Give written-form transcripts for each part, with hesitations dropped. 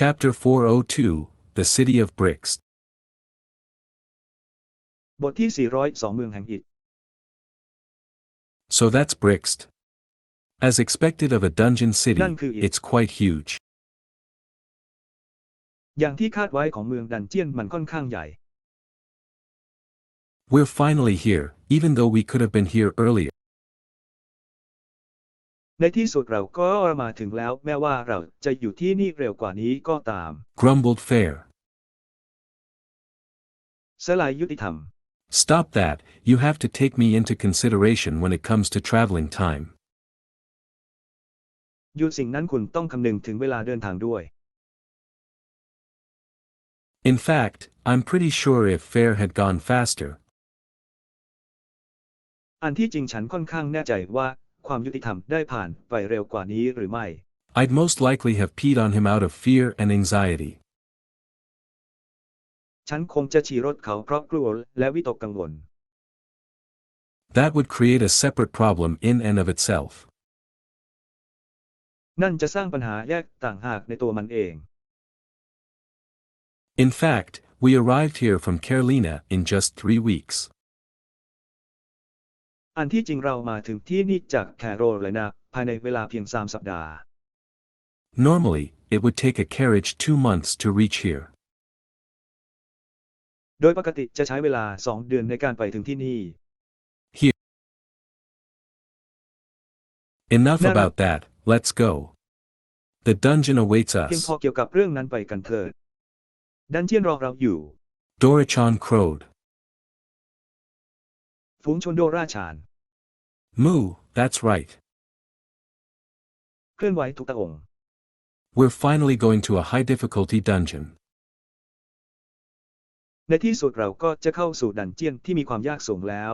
Chapter 402 The City of Bricks บทที่402เมืองแห่งอิฐ So that's Bricks. As expected of a dungeon city, นั่นคืออิฐ it's quite huge. อย่างที่คาดไว้ของเมืองดันเจียนมันค่อนข้างใหญ่ We're finally here, even though we could have been here earlier. ในที่สุดเราก็มาถึงแล้วแม้ว่าเราจะอยู่ที่นี่เร็วกว่านี้ก็ตาม Grumbled Fair. สลายยุติธรรม Stop that, you have to take me into consideration when it comes to traveling time. หยุดสิ่งนั้นคุณต้องคำนึงถึงเวลาเดินทางด้วย In fact, I'm pretty sure if Fair had gone faster, อันที่จริงฉันค่อนข้างแน่ใจว่าความยุติธรรมได้ผ่านไปเร็วกว่านี้หรือไม่ I'd most likely have peed on him out of fear and anxiety. ฉันคงจะฉี่รถเขาเพราะกลัวและวิตกกังวล That would create a separate problem in and of itself. นั่นจะสร้างปัญหาแยกต่างหากในตัวมันเอง In fact, we arrived here from Carolina in just 3 weeks. อันที่จริงเรามาถึงที่นี่จากแคโรไลนาภายในเวลาเพียง3 สัปดาห์ Normally, it would take a carriage 2 months to reach here. โดยปกติจะใช้เวลา2 เดือนในการไปถึงที่นี่ Here. Enough about that, let's go. The dungeon awaits เพียง us. พอเกี่ยวกับเรื่องนั้นไปกันเถิดดันเจียนรอเราอยู่ Dorichan crowed. ฝูงชนโดราชาน Moo, that's right. เคลื่อนไหวทุกตะองค์ We're finally going to a high difficulty dungeon. ในที่สุดเราก็จะเข้าสู่ดันเจียนที่มีความยากสูงแล้ว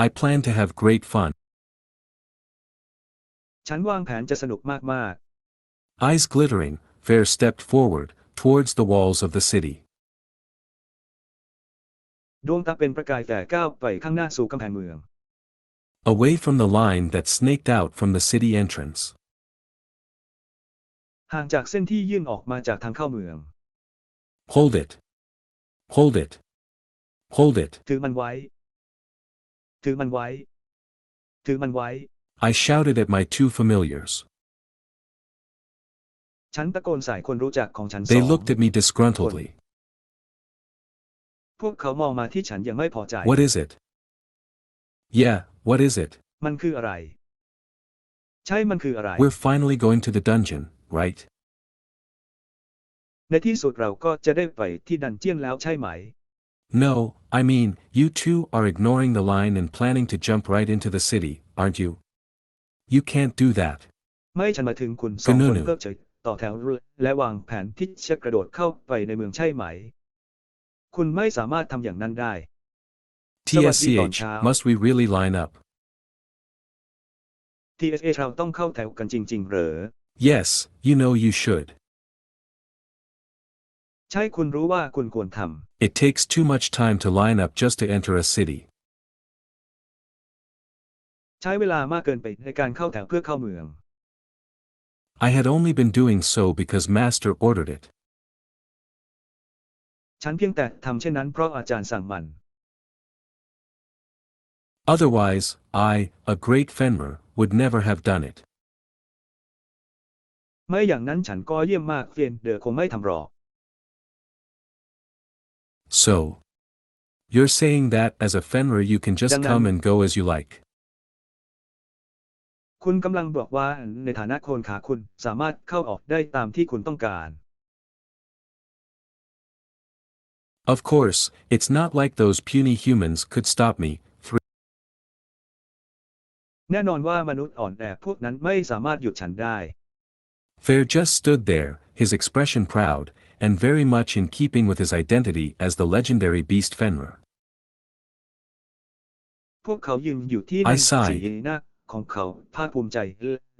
I plan to have great fun. ฉันวางแผนจะสนุกมาก Eyes glittering, Fair stepped forward, towards the walls of the city. ๆดวงตาเป็นประกายแต่ก้าวไปข้างหน้าสู่กำแพงเมือง Away from the line that snaked out from the city entrance. ห่างจากเส้นที่ยื่นออกมาจากทางเข้าเมือง Hold it. Hold it. Hold it. ถือมันไว้ ถือมันไว้ ถือมันไว้ I shouted at my 2 familiars. ฉันตะโกนใส่คนรู้จักของฉัน They 2 looked at me disgruntledly. พวกเขามองมาที่ฉันอย่างไม่พอใจ What is it? Yeah, what is it? มันคืออะไร ใช่มันคืออะไร We're finally going to the dungeon, right? ในที่สุดเราก็จะได้ไปที่ดันเจียนแล้วใช่ไหม No, I mean, you two are ignoring the line and planning to jump right into the city, aren't you? You can't do that. ไม่ฉันมาถึงคุณ2 คนเพิกเฉยต่อแถวและวางแผนที่จะกระโดดเข้าไปในเมืองใช่ไหม คุณไม่สามารถทำอย่างนั้นได้ TSCH, must we really line up? TSA เราต้องเข้าแถวกันจริงๆเหรอ Yes, you know you should. ใช่คุณรู้ว่าคุณควรท It takes too much time to line up just to enter a city. ำใช้เวลามากเกินไปในการเข้าแถวเพื่อเข้าเมือง I had only been doing so because Master ordered it. ฉันเพียงแต่ทำเช่นนั้นเพราะอาจารย์สั่งมัน Otherwise, I, a great Fenrir, would never have done it. ไม่อย่างนั้นฉันก็เยี่ยมมากเฟียนเดอคงไม่ทำหรอก So, you're saying that as a Fenrir you can just come and go as you like. คุณกำลังบอกว่าในฐานะโคนขาคุณสามารถเข้าออกได้ตามที่คุณต้องการ Of course, it's not like those puny humans could stop me. แน่นอนว่ามนุษย์อ่อนแอพวกนั้นไม่สามารถหยุดฉันได้ Fair just stood there, his expression proud, and very much in keeping with his identity as the legendary beast Fenrir. พวกเขายืนอยู่ที่นั่นสีหน้าของเขาภาคภูมิใจ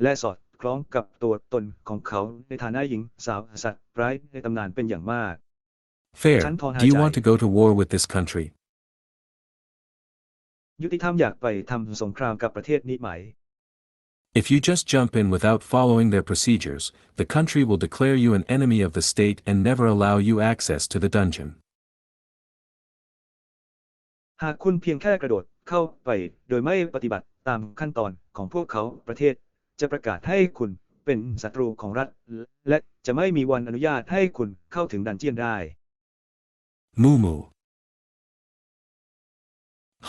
และสอดคล้องกับตัวตนของเขาในฐานะหญิงสาวสัตว์ร้ายในตำนานเป็นอย่างมาก Fair, do you want to go to war with this country? ยุติธรรมอยากไปทำสงครามกับประเทศนี้ไหม If you just jump in without following their procedures, the country will declare you an enemy of the state and never allow you access to the dungeon. หากคุณเพียงแค่กระโดดเข้าไปโดยไม่ปฏิบัติตามขั้นตอนของพวกเขาประเทศจะประกาศให้คุณเป็นศัตรูของรัฐและจะไม่มีวันอนุญาตให้คุณเข้าถึงดันเจียนได้ Mumu.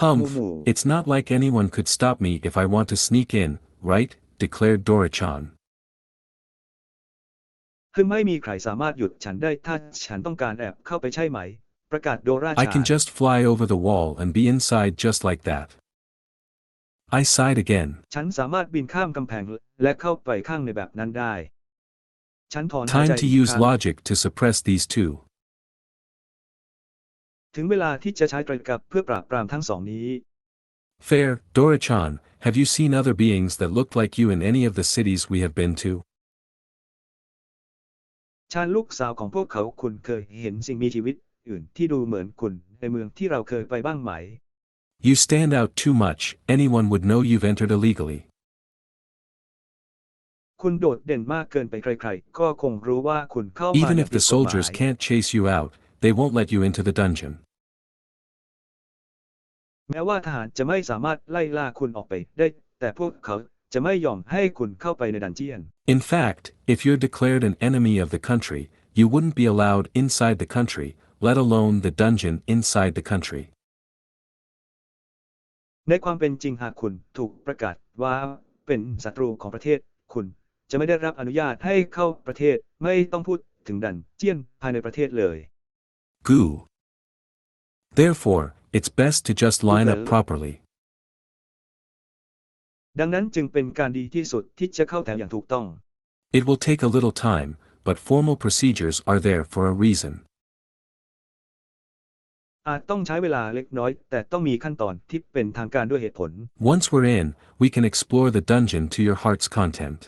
Humph, Mumu. it's not like anyone could stop me if I want to sneak in, right? Declared Dora-chan. คือไม่มีใครสามารถหยุดฉันได้ถ้าฉันต้องการแอบเข้าไปใช่ไหมประกาศโดราชา I can just fly over the wall and be inside just like that. I sighed again. ฉันสามารถบินข้ามกำแพงและเข้าไปข้างในแบบนั้นได้ฉันถอนหาย Time ใจ to อีก use ครั้ง logic to suppress these two. ถึงเวลาที่จะใช้ตรรกะเพื่อปราบปรามทั้งสองนี้ Fair, Dora-chan, have you seen other beings that looked like you in any of the cities we have been to? ชานลูกสาวของพวกเขาคุณเคยเห็นสิ่งมีชีวิตอื่นที่ดูเหมือนคุณในเมืองที่เราเคยไปบ้างไหม You stand out too much, anyone would know you've entered illegally. คุณโดดเด่นมากเกินไปใครๆก็คงรู้ว่าคุณเข้ามา Even อย่า if งผิ the ดกฎหมาย soldiers can't chase you out, they won't let you into the dungeon. แม้ว่าทหารจะไม่สามารถไล่ล่าคุณออกไปได้แต่พวกเขาจะไม่ยอมให้คุณเข้าไปในดันเจียน In fact, if you're declared an enemy of the country, you wouldn't be allowed inside the country, let alone the dungeon inside the country. ในความเป็นจริงหากคุณถูกประกาศว่าเป็นศัตรูของประเทศคุณจะไม่ได้รับอนุญาตให้เข้าประเทศไม่ต้องพูดถึงดันเจียนภายในประเทศเลย Goo. Therefore, it's best to just line up properly. ดังนั้นจึงเป็นการดีที่สุดที่จะเข้าแถวอย่างถูกต้อง It will take a little time, but formal procedures are there for a reason. อาจต้องใช้เวลาเล็กน้อยแต่ต้องมีขั้นตอนที่เป็นทางการด้วยเหตุผล Once we're in, we can explore the dungeon to your heart's content.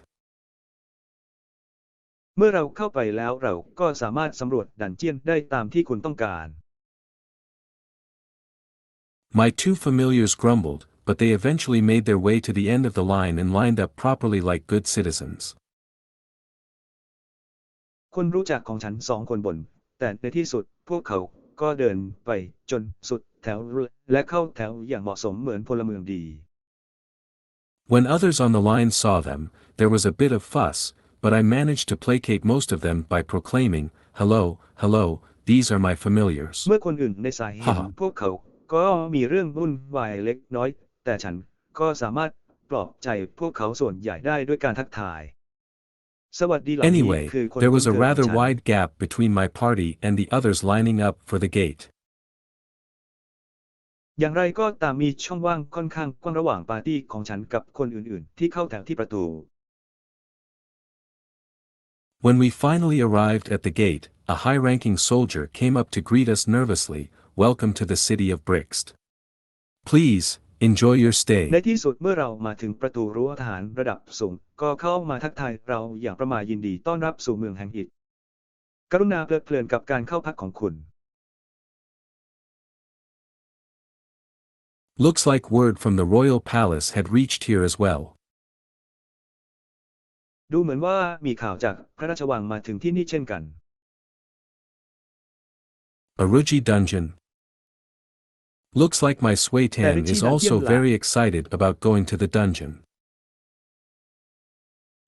เมื่อเราเข้าไปแล้วเราก็สามารถสำรวจดันเจียนได้ตามที่คุณต้องการ My two familiars grumbled, but they eventually made their way to the end of the line and lined up properly like good citizens. คนรู้จักของฉันสองคนบ่นแต่ในที่สุดพวกเขาก็เดินไปจนสุดแถวและเข้าแถวอย่างเหมาะสมเหมือนพลเมืองดี When others on the line saw them, there was a bit of fuss, but I managed to placate most of them by proclaiming, "Hello, hello, these are my familiars." เมื่อคนอื่นในสายเห็นพวกเขาก็มีเรื่องวุ่นวายเล็กน้อยแต่ฉันก็สามารถปลอบใจพวกเขาส่วนใหญ่ได้ด้วยการทักทายสวัสดีเหล่านี้ Anyway, คือคน there was a คุ้นเคยของ rather ฉัน wide gap between my party and the others lining up for the gate. อย่างไรก็ตามมีช่องว่างค่อนข้างกว้างระหว่างปาร์ตี้ของฉันกับคนอื่นๆที่เข้าแถวที่ประตู When we finally arrived at the gate, a high-ranking soldier came up to greet us nervously, "Welcome to the city of Brixed. Please, enjoy your ใน stay." ที่สุดเมื่อเรามาถึงประตูรั้วทหารระดับสูงก็เข้ามาทักทายเราอย่างประหม่ายินดีต้อนรับสู่เมืองแห่งอิฐกรุณาเพลิดเพลินกับการเข้าพักของคุณ Looks like word from the royal palace had reached here as well. ดูเหมือนว่ามีข่าวจากพระราชวังมาถึงที่นี่เช่นกัน Aruji Dungeon. Looks like my Sway-tan is also very excited about going to the dungeon.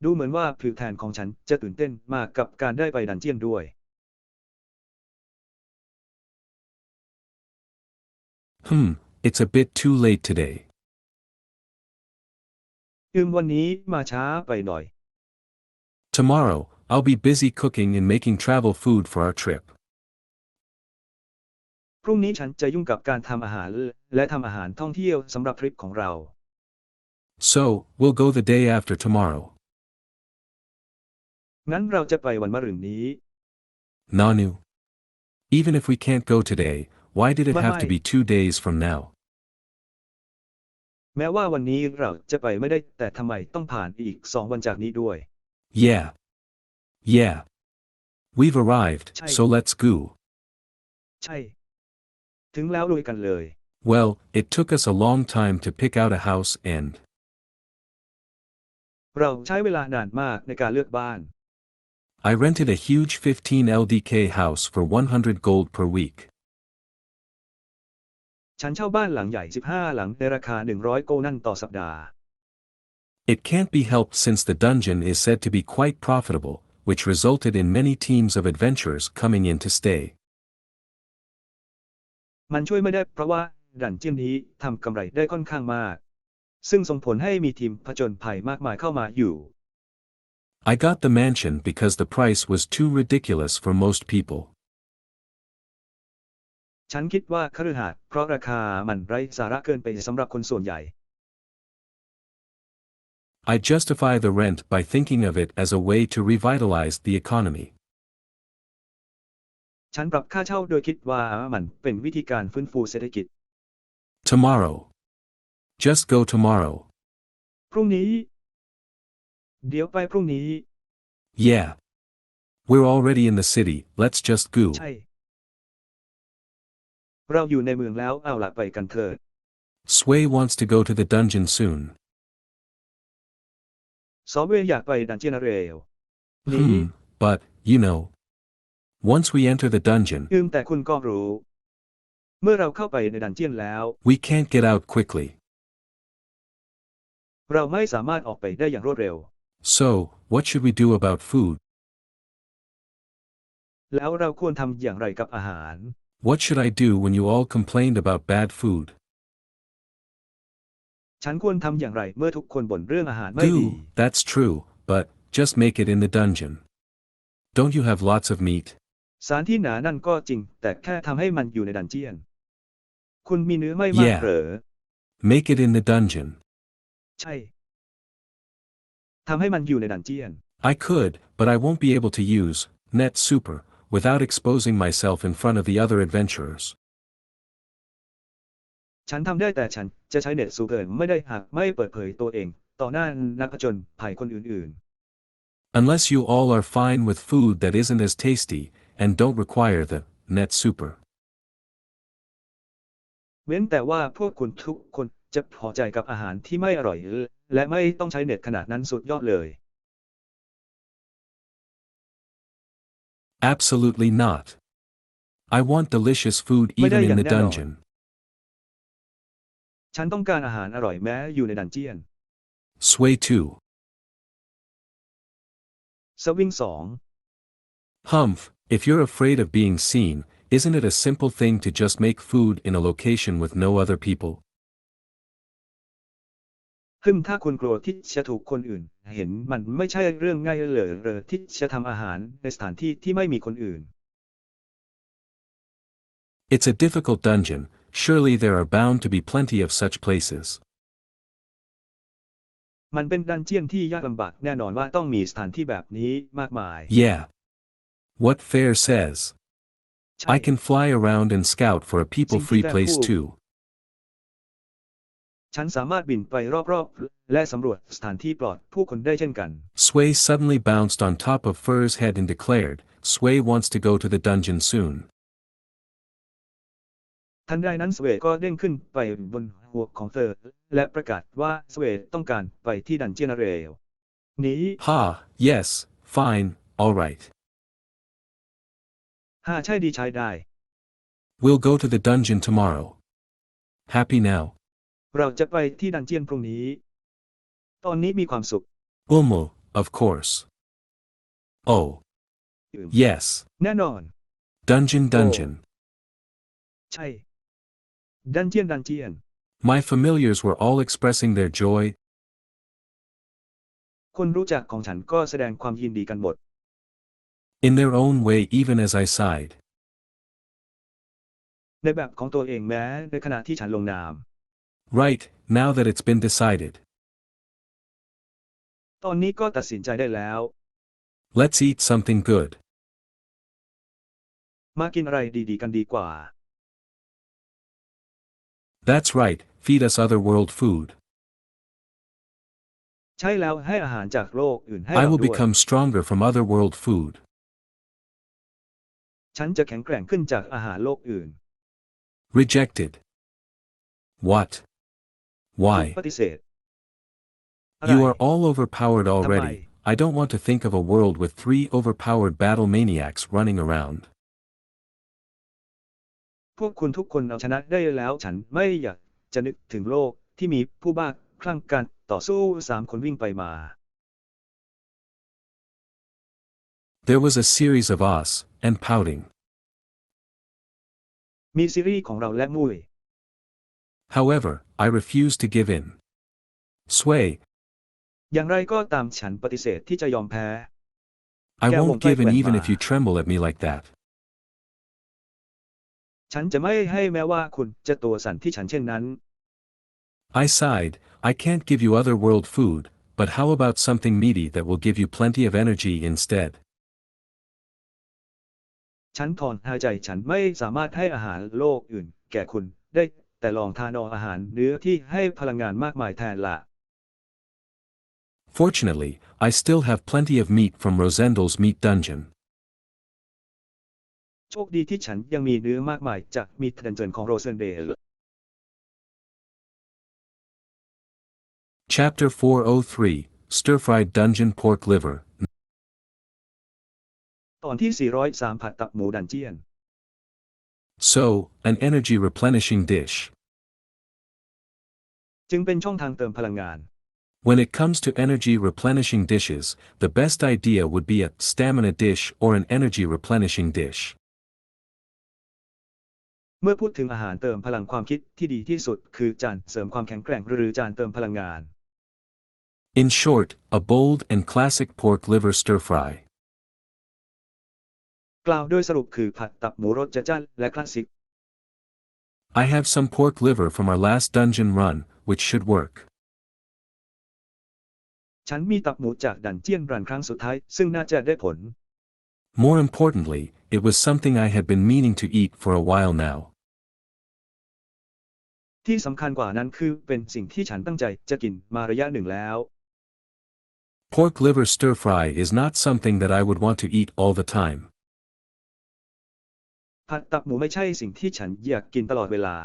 ดูเหมือนว่าผิวแทนของฉันจะตื่นเต้นมากกับการได้ไปดันเจียนด้วย It's a bit too late today. วันนี้มาช้าไปหน่อย Tomorrow, I'll be busy cooking and making travel food for our trip. พรุ่งนี้ฉันจะยุ่งกับการทำอาหารและทำอาหารท่องเที่ยวสำหรับทริปของเรา So, we'll go the day after tomorrow. งั้นเราจะไปวันมะรืนนี้ Nanu. Even if we can't go today, why did it have to be 2 days from now? แม้ว่าวันนี้เราจะไปไม่ได้แต่ทำไมต้องผ่านอีก2 วันจากนี้ด้วย Yeah. Yeah. We've arrived, so let's go. ใช่ ถึงแล้วลุยกันเลย Well, it took us a long time to pick out a house and เราใช้เวลานานมากในการเลือกบ้าน I rented a huge 15 LDK house for 100 gold per week. ฉันเช่าบ้านหลังใหญ่15หลังในราคา100โกลนั่นต่อสัปดาห์ It can't be helped since the dungeon is said to be quite profitable, which resulted in many teams of adventurers coming in to stay. มันช่วยไม่ได้เพราะว่าดันเจี้ยนนี้ทำกำไรได้ค่อนข้างมากซึ่งส่งผลให้มีทีมผจญภัยมากมายเข้ามาอยู่ I got the mansion because the price was too ridiculous for most people. ฉันคิดว่าคฤหาสน์เพราะราคามันไร้สาระเกินไปสำหรับคนส่วนใหญ่ I justify the rent by thinking of it as a way to revitalize the economy. ฉันปรับค่าเช่าโดยคิดว่ามันเป็นวิธีการฟื้นฟูเศรษฐกิจ Tomorrow. Just go tomorrow. พรุ่งนี้เดี๋ยวไปพรุ่งนี้ Yeah. We're already in the city, let's just go. ใช่เราอยู่ในเมืองแล้วเอาล่ะไปกันเถิด Sway wants to go to the dungeon soon. ซอเวย์อยากไปดันเจียนเรลนี้ But, you know. Once we enter the dungeon, แต่คุณก็รู้ เมื่อเราเข้าไปในดันเจียนแล้ว we can't get out quickly. เราไม่สามารถออกไปได้อย่างรวดเร็ว So, what should we do about food? แล้วเราควรทำอย่างไรกับอาหาร What should I do when you all complained about bad food? ฉันควรทำอย่างไรเมื่อทุกคนบ่นเรื่องอาหารไม่ดี That's true, but just make it in the dungeon. Don't you have lots of meat? สารที่หนานั่นก็จริงแต่แค่ทำให้มันอยู่ในดันเจียน คุณมีเนื้อไม่มากเหรอ Make it in the dungeon. ใช่ ทำให้มันอยู่ในดันเจียน I could, but I won't be able to use net super without exposing myself in front of the other adventurers. ฉันทำได้แต่ฉันจะใช้เน็ตซูเปอร์ไม่ได้หากไม่เปิดเผยตัวเองต่อหน้านักผจญภัยคนอื่น Unless you all are fine with food that isn't as tasty, and don't require the net super. ๆ เว้นแต่ว่าพวกคุณทุกคนจะพอใจกับอาหารที่ไม่อร่อยและไม่ต้องใช้เน็ตขนาดนั้นสุดยอดเลย Absolutely not. I want delicious food even in the dungeon. ฉันต้องการอาหารอร่อยแม้อยู่ในดันเจียน Sway 2. สวิง2 Humph, if you're afraid of being seen, isn't it a simple thing to just make food in a location with no other people? ถ้าคุณกลัวที่จะถูกคนอื่นเห็นมันไม่ใช่เรื่องง่ายเลยที่จะทำอาหารในสถานที่ที่ไม่มีคนอื่น It's a difficult dungeon, surely there are bound to be plenty of such places. มันเป็นดันเจียนที่ยากลำบากแน่นอนว่าต้องมีสถานที่แบบนี้มากมาย Yeah. What Fair says. I can fly around and scout for a people-free place too. ฉันสามารถบินไปรอบๆและสำรวจสถานที่ปลอดผู้คนได้เช่นกัน Sway suddenly bounced on top of Fur's head and declared, Sway wants to go to the dungeon soon. ทันใดนั้นสเวตก็เด้งขึ้นไปบนหัวของเธอและประกาศว่าสเวตต้องการไปที่ดันเจียนเรลนี้ Ha, yes, fine, all right. ใช่ดีใช้ได้ We'll go to the dungeon tomorrow. Happy now. เราจะไปที่ดันเจียนพรุ่งนี้ตอนนี้มีความสุข Of course. Oh. Yes. แน่นอน Dungeon. ใช่ดันเจียน My familiars were all expressing their joy. คนรู้จักของฉันก็แสดงความยินดีกันหมด In their own way even as I sighed. ในแบบของตัวเองแม้ในขณะที่ฉันลงนาม Right, now that it's been decided. ตอนนี้ก็ตัดสินใจได้แล้ว Let's eat something good. มากินอะไรดีๆกันดีกว่า That's right, feed us otherworld food. ใช่แล้วให้อาหารจากโลกอื่นให้ I เรา will ด้วย become stronger from otherworld food. ฉันจะแข็งแกร่งขึ้นจากอาหารโลกอื่น Rejected. What? Why? ปฏิเสธ อะไร You are all overpowered ทำไม already. I don't want to think of a world with 3 overpowered battle maniacs running around. พวกคุณทุกคนเอาชนะได้แล้วฉันไม่อยากจะนึกถึงโลกที่มีผู้บ้าคลั่งการต่อสู้3 คนวิ่งไปมา There was a series of us, and pouting. มีซีรีส์ของเราและมุ้ย However, I refused to give in. Sway, อย่างไรก็ตามฉันปฏิเสธที่จะยอมแพ้ I แกวง won't ไป give แก in ว่ง even มา if you tremble at me like that. ฉันจะไม่ให้แม้ว่าคุณจะตัวสั่นที่ฉันเช่นนั้น I sighed, I can't give you otherworld food, but how about something meaty that will give you plenty of energy instead? ฉันถอนหายใจฉันไม่สามารถให้อาหารโลกอื่นแก่คุณได้แต่ลองทานอาหารเนื้อที่ให้พลังงานมากมายแทนละ Fortunately, I still have plenty of meat from Rosendel's meat dungeon. โชคดีที่ฉันยังมีเนื้อมากมายจากมีดันเจินของโรเซนเดล Chapter 403, Stir-Fried Dungeon Pork Liver. ตอนที่ 403 ผัดตับหมูดันเจียน So, an energy replenishing dish. จึงเป็นช่องทางเติมพลังงาน When it comes to energy replenishing dishes, the best idea would be a stamina dish or an energy replenishing dish. เมื่อพูดถึงอาหารเติมพลังความคิดที่ดีที่สุดคือจานเสริมความแข็งแกร่งหรือจานเติมพลังงาน In short, a bold and classic pork liver stir-fry. กล่าวโดยสรุปคือผัดตับหมูรสจัดจ้านและคลาสสิก I have some pork liver from our last dungeon run, which should work. ฉันมีตับหมูจากดันเจียนรันครั้งสุดท้ายซึ่งน่าจะได้ผล More importantly, it was something I had been meaning to eat for a while now. ที่สำคัญกว่านั้นคือเป็นสิ่งที่ฉันตั้งใจจะกินมาระยะหนึ่งแล้ว Pork liver stir-fry is not something that I would want to eat all the time. ผัดตับหมูไม่ใช่สิ่งที่ฉันอยากกินตลอดเวลา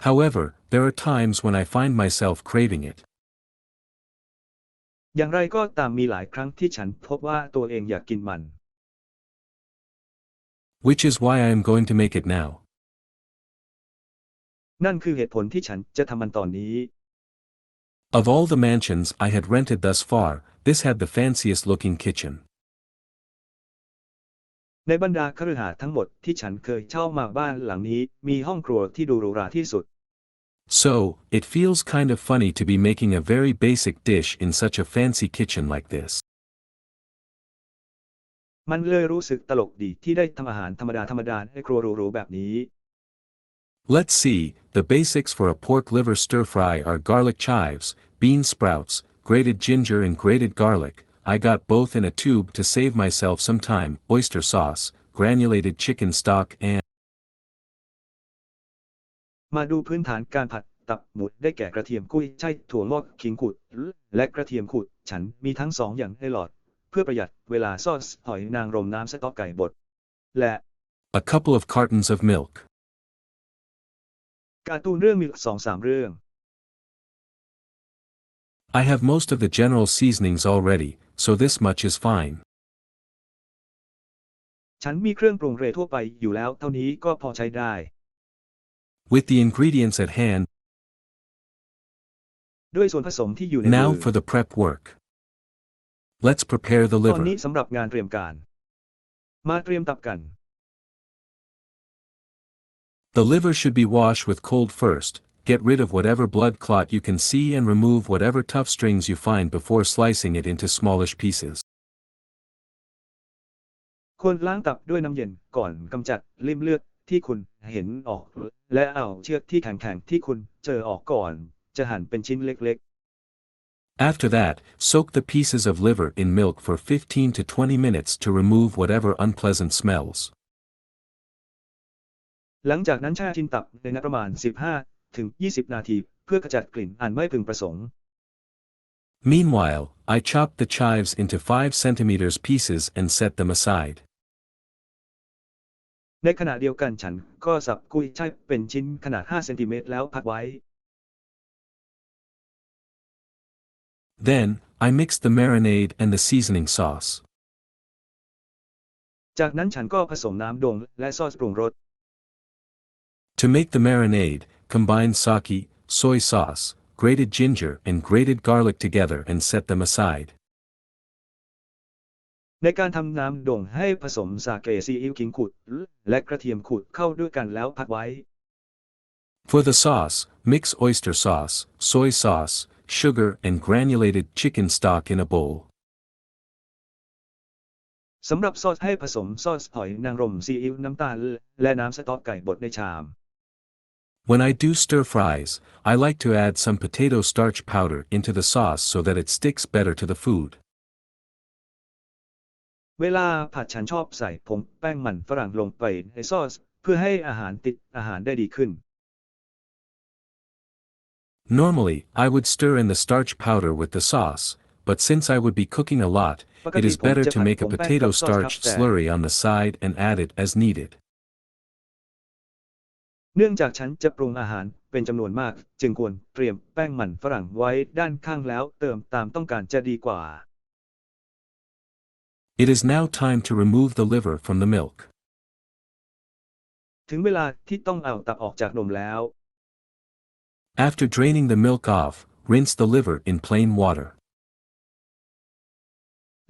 However, there are times when I find myself craving it. อย่างไรก็ตามมีหลายครั้งที่ฉันพบว่าตัวเองอยากกินมัน Which is why I am going to make it now. นั่นคือเหตุผลที่ฉันจะทำมันตอนนี้ Of all the mansions I had rented thus far, this had the fanciest looking kitchen. ในบรรดาคฤหาสน์ทั้งหมดที่ฉันเคยเช่ามาบ้านหลังนี้มีห้องครัวที่ดูหรูหราที่สุด So, it feels kind of funny to be making a very basic dish in such a fancy kitchen like this. มันเลยรู้สึกตลกดีที่ได้ทำอาหารธรรมดาในครัวหรูๆแบบนี้ Let's see, the basics for a pork liver stir-fry are garlic chives, bean sprouts, grated ginger and grated garlic. I got both in a tube to save myself some time, oyster sauce, granulated chicken stock and มาดูพื้นฐานการผัดตับหมูได้แก่กระเทียมกุ้ยช่ายถั่วงอกขิงขูดและกระเทียมขูดฉันมีทั้งสองอย่างให้หลอดเพื่อประหยัดเวลาซอสหอยนางรมน้ำสต๊อกไก่บดและ a couple of cartons of milk. การ์ตูนเรื่องมี 2-3 เรื่อง I have most of the general seasonings already, so this much is fine. ฉันมีเครื่องปรุงเรทั่วไปอยู่แล้วเท่านี้ก็พอใช้ได้ With the ingredients at hand, ด้วยส่วนผสมที่อยู่ในมื now อ for the prep work. Let's prepare the ตอนนี้ liver. สำหรับงานเตรียมการมาเตรียมตับกัน The liver should be washed with cold first. Get rid of whatever blood clot you can see and remove whatever tough strings you find before slicing it into smallish pieces. ควรล้างตับด้วยน้ำเย็นก่อนกำจัดริ่มเลือดที่คุณเห็นออกและเอาเชือกที่แข็งๆที่คุณเจอออกก่อนจะหั่นเป็นชิ้นเล็ก After that, soak the pieces of liver in milk for 15 to 20 minutes to remove whatever unpleasant smells. ๆหลังจากนั้นแช่ชิ้นตับในน้ำประมาณ 15 ถึง 20 นาทีเพื่อขจัดกลิ่นอันไม่พึงประสงค์ Meanwhile, I chopped the chives into 5 centimeters pieces and set them aside. ในขณะเดียวกันฉันก็สับกุ้ยช่ายเป็นชิ้นขนาด 5 เซนติเมตรแล้วพักไว้ Then, I mixed the marinade and the seasoning sauce. จากนั้นฉันก็ผสมน้ำดองและซอสปรุงรส To make the marinade, combine sake, soy sauce, grated ginger and grated garlic together and set them aside. ในการทำน้ำดองให้ผสมสาเกซีอิ๊วขิงขูดและกระเทียมขูดเข้าด้วยกันแล้วพักไว้ For the sauce, mix oyster sauce, soy sauce, sugar and granulated chicken stock in a bowl. สำหรับซอสให้ผสมซอสหอยนางรมซีอิ๊วน้ำตาลและน้ำสต๊อกไก่บดในชาม When I do stir fries, I like to add some potato starch powder into the sauce so that it sticks better to the food. เวลาผัดฉันชอบใส่ผงแป้งมันฝรั่งลงไปในซอสเพื่อให้อาหารติดอาหารได้ดีขึ้น Normally, I would stir in the starch powder with the sauce, but since I would be cooking a lot, it is better to make a potato starch slurry on the side and add it as needed. เนื่องจากฉันจะปรุงอาหารเป็นจำนวนมากจึงควรเตรียมแป้งมันฝรั่งไว้ด้านข้างแล้วเติมตามต้องการจะดีกว่า It is now time to remove the liver from the milk. ถึงเวลาที่ต้องเอาตับออกจากนมแล้ว After draining the milk off, rinse the liver in plain water.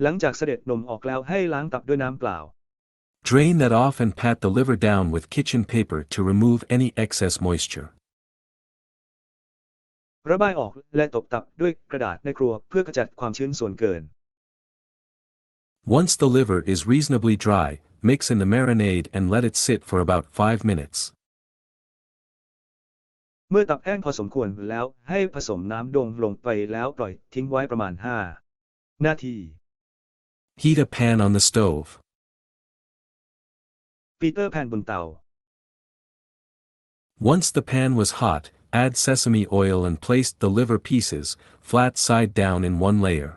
หลังจากเสด็จนมออกแล้วให้ล้างตับด้วยน้ำเปล่า Drain that off and pat the liver down with kitchen paper to remove any excess moisture. ระบายออกและตบตับด้วยกระดาษในครัวเพื่อกำจัดความชื้นส่วนเกิน Once the liver is reasonably dry, mix in the marinade and let it sit for about 5 minutes. เมื่อตับแห้งพอสมควรแล้วให้ผสมน้ำดองลงไปแล้วปล่อยทิ้งไว้ประมาณ 5 นาที Heat a pan on the stove. ปีเตอร์แพนบนเตา Once the pan was hot, add sesame oil and place the liver pieces, flat side down in one layer.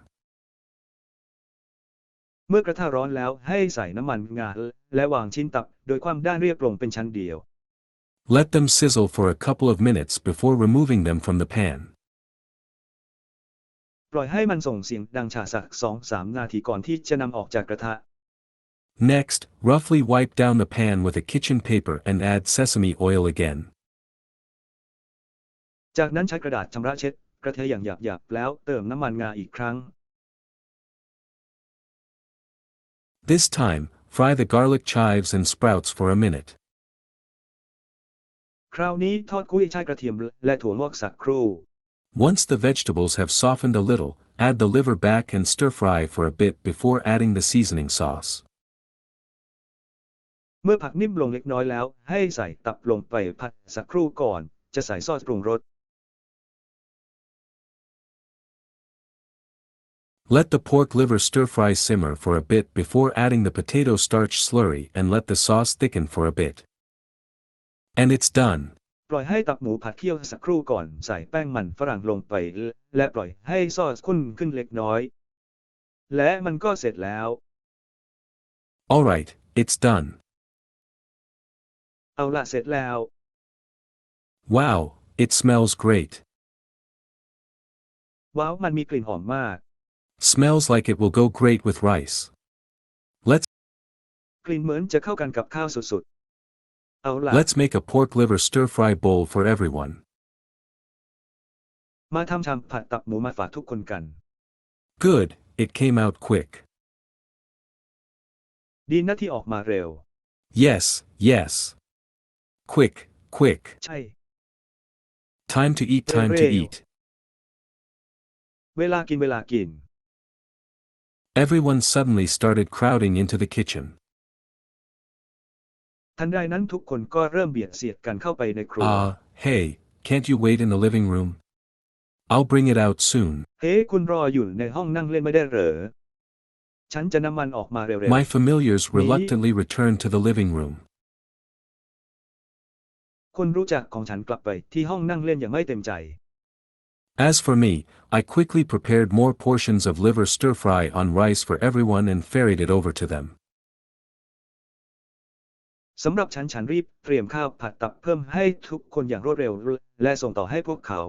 เมื่อกระทะร้อนแล้วให้ใส่น้ำมันงาและวางชิ้นตับโดยความด้านเรียบตรงเป็นชั้นเดียว Let them sizzle for a couple of minutes before removing them from the pan. ปล่อยให้มันส่งเสียงดังฉาสัก 2-3 นาทีก่อนที่จะนำออกจากกระทะ Next, roughly wipe down the pan with a kitchen paper and add sesame oil again. จากนั้นใช้กระดาษชำระเช็ดกระเทยอย่างหยาบๆแล้วเติมน้ำมันงาอีกครั้ง This time, fry the garlic chives and sprouts for a minute. คราวนี้ทอดกุ้ยช่ายกระเทียมและถั่วงอกสักครู่ Once the vegetables have softened a little, add the liver back and stir fry for a bit before adding the seasoning sauce. เมื่อผักนิ่มลงเล็กน้อยแล้วให้ใส่ตับลงไปผัดสักครู่ก่อนจะใส่ซอสปรุงรส Let the pork liver stir-fry simmer for a bit before adding the potato starch slurry and let the sauce thicken for a bit. And it's done. ปล่อยให้ตับหมูผัดเคี่ยวสักครู่ก่อนใส่แป้งมันฝรั่งลงไปและปล่อยให้ซอสข้นขึ้นเล็กน้อยและมันก็เสร็จแล้ว Alright, it's done. เอาละเสร็จแล้ว Wow, it smells great. ว้าวมันมีกลิ่นหอมมาก Smells like it will go great with rice. Let's กลิ่นเหมือนจะเข้ากันกับข้าวสุดๆเอาละ Let's make a pork liver stir-fry bowl for everyone. มาทำชามผัดตับหมูมาฝากทุกคนกัน Good, it came out quick. ดีนะที่ออกมาเร็ว Yes, yes. Quick, quick. ใช่ Time to eat, time to eat. เวลากิน Everyone suddenly started crowding into the kitchen. ทันใดนั้นทุกคนก็เริ่มเบียดเสียดกันเข้าไปในครัว Hey, can't you wait in the living room? I'll bring it out soon. เฮ้คุณรออยู่ในห้องนั่งเล่นไม่ได้เหรอฉันจะนำมันออกมาเร็ว My familiars reluctantly returned to the living room. ๆคนรู้จักของฉันกลับไปที่ห้องนั่งเล่นอย่างไม่เต็มใจ As for me, I quickly prepared more portions of liver stir-fry on rice for everyone and ferried it over to them. สำหรับฉันรีบเตรียมข้าวผัดตับเพิ่มให้ทุกคนอย่างรวดเร็วและส่งต่อให้พวกเขา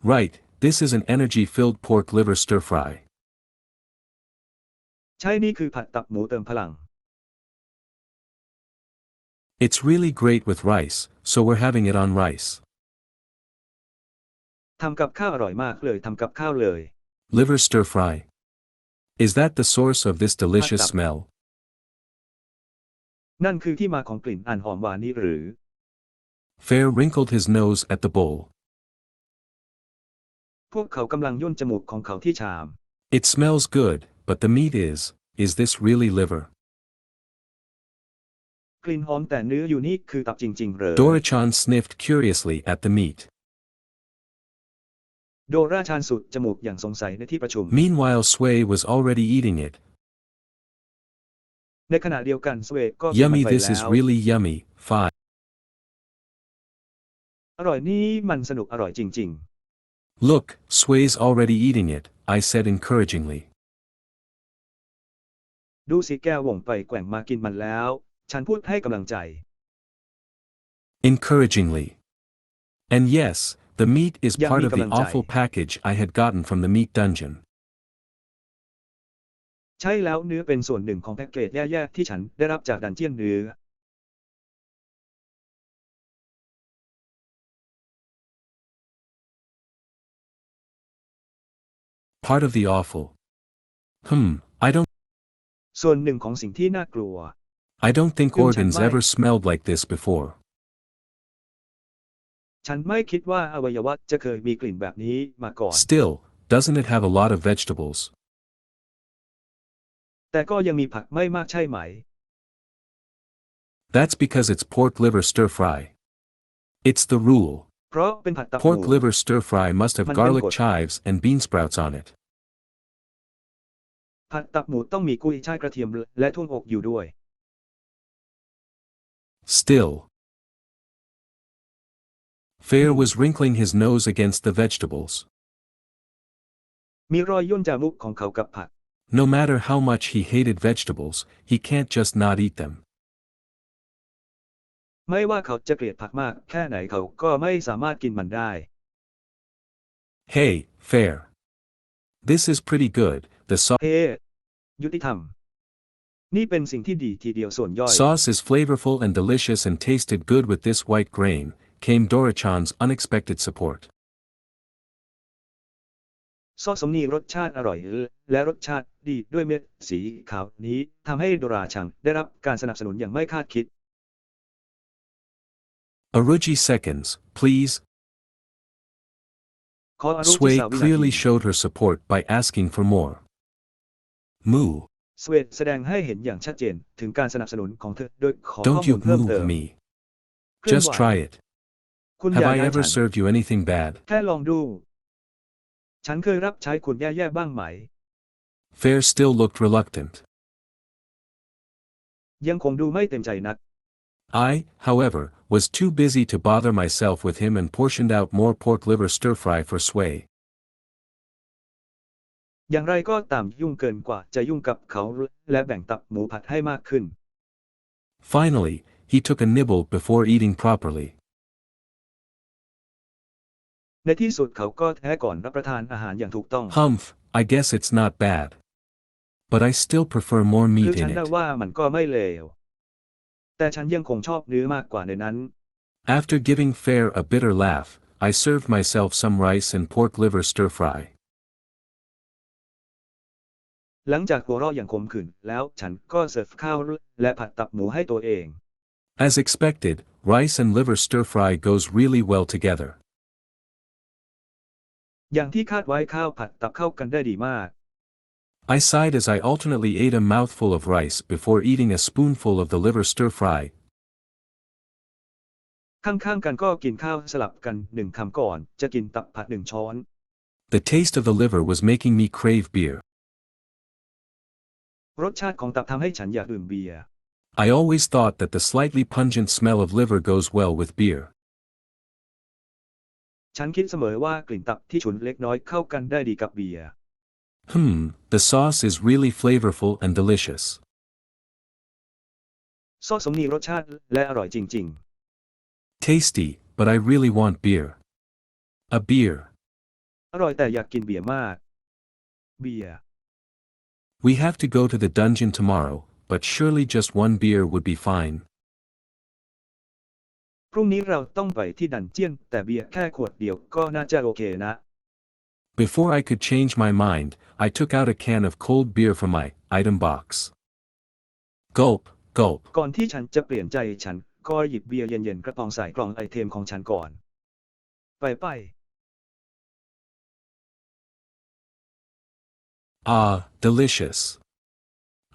Right, this is an energy-filled pork liver stir-fry. ใช่นี่คือผัดตับหมูเติมพลัง It's really great with rice, so we're having it on rice. ทำกับข้าวอร่อยมากเลยทำกับข้าวเลย Liver stir-fry. Is that the source of this deliciousผัดตับ smell? นั่นคือที่มาของกลิ่นอันหอมหวานนี้หรือ Fair wrinkled his nose at the bowl. พวกเขากำลังย่นจมูกของเขาที่ชาม It smells good, but the meat is this really liver? กลิ่นหอมแต่เนื้ออยู่นี่คือตับจริงๆเหรอ Dora-chan sniffed curiously at the meat. โดราชานสุดจมูกอย่างสงสัยในที่ประชุม Meanwhile Sway was already eating it. ในขณะเดียวกันสเวกก็กินมัน Yummy, ไป this แล้ is ว really yummy. 5. อร่อยนี่มันสนุกอร่อยจริง Look, Sway's already eating it, I said encouragingly. ๆ ดูสิแก้ววงไปแกว่งมากินมันแล้ว ฉันพูดให้กำลังใจ Encouragingly. And yes, the meat is Yang part mi of the kamanjai. awful package I had gotten from the meat dungeon. ใช่แล้วเนื้อเป็นส่วนหนึ่งของแพ็กเกจแย่ๆที่ฉันได้รับจากดันเจียนเนื้อ Part of the awful. I don't ส่วนหนึ่งของสิ่งที่น่ากลัว think Yung organs chanmai. ever smelled like this before. ฉันไม่คิดว่าอวัยวะจะเคยมีกลิ่นแบบนี้มาก่อน Still, doesn't it have a lot of vegetables? แต่ก็ยังมีผักไม่มากใช่ไหม That's because it's pork liver stir-fry. It's the rule. เพราะเป็นผัดตับหมู Pork liver stir-fry must have Man garlic bengkot. chives and bean sprouts on it. ผัดตับหมูต้องมีกุ้ยช่ายกระเทียมและทุ่งอกอยู่ด้วย Still. Fair was wrinkling his nose against the vegetables. มีรอยย่นจามุกของเขากับผัก No matter how much he hated vegetables, he can't just not eat them. ไม่ว่าเขาจะเกลียดผักมากแค่ไหนเขาก็ไม่สามารถกินมันได้ Hey, Fair. This is pretty good. The เฮ้ยุติธรรม นี่เป็นสิ่งที่ดีทีเดียวส่วนย่อย sauce is flavorful and delicious and tasted good with this white grain, came Dora-chan's unexpected support. ซอสสมนีรสชาติอร่อยและรสชาติดีด้วยเม็ดสีขาวนี้ทำให้โดราชังได้รับการสนับสนุนอย่างไม่คาดคิด Aruji seconds, please. ขออนุทิ Sway สาวินา clearly ที showed her support by asking for more. Moo. สเวตแสดงให้เห็นอย่างชัดเจนถึงการสนับสนุนของเธอโดยขอข้อ Don't มู you ลเพิ่มเติ move ม me. เคลื่อน Just ไหว try it. คุณอ Have ย่า I ได้ ever ฉัน served you anything bad? แค่ลองดู ฉันเคยรับใช้คุณแย่ๆบ้างไหม Fair still looked reluctant. ยังคงดูไม่เต็มใจนัก I, however, was too busy to bother myself with him and portioned out more pork liver stir-fry for Sway. อย่างไรก็ตามยุ่งเกินกว่าจะยุ่งกับเขาและแบ่งตับหมูผัดให้มากขึ้น Finally, he took a nibble before eating properly. ในที่สุดเขาก็แท้ก่อนรับประทานอาหารอย่างถูกต้อง Humph, I guess it's not bad. But I still prefer more คือ meat ฉั in นได้ it. ว่ามันก็ไม่เลว แต่ฉันยังคงชอบเนื้อมากกว่าในนั้น After giving Fair a bitter laugh, I served myself some rice and pork liver stir-fry. หลังจากหัวเราะอย่างขมขื่นแล้วฉันก็เสิร์ฟข้าวและผัดตับหมูให้ตัวเอง As expected, rice and liver stir-fry goes really well together. อย่างที่คาดไว้ข้าวผัดตับเข้ากันได้ดีมาก I sighed as I alternately ate a mouthful of rice before eating a spoonful of the liver stir-fry. ข้างๆกันก็กินข้าวสลับกันหนึ่งคำก่อนจะกินตับผัดหนึ่งช้อน The taste of the liver was making me crave beer. รสชาติของตับทำให้ฉันอยากดื่มเบียร์ I always thought that the slightly pungent smell of liver goes well with beer. ฉันคิดเสมอว่ากลิ่นตับที่ฉุนเล็กน้อยเข้ากันได้ดีกับเบียร์ The sauce is really flavorful and delicious. ซอสสมนีรสชาติและอร่อยจริง Tasty, but I really want beer. A beer. อร่อยแต่อยากกินเบียร์มากเบียร์ We have to go to the dungeon tomorrow, but surely just one beer would be fine. พรุ่งนี้เราต้องไปที่ดันเจียนแต่เบียร์แค่ขวดเดียวก็น่าจะโอเคนะ Before I could change my mind, I took out a can of cold beer from my item box. Gulp, gulp. ก่อนที่ฉันจะเปลี่ยนใจฉันก็หยิบเบียร์เย็นๆกระป๋องใส่กล่องไอเทมของฉันก่อนไป Ah, delicious.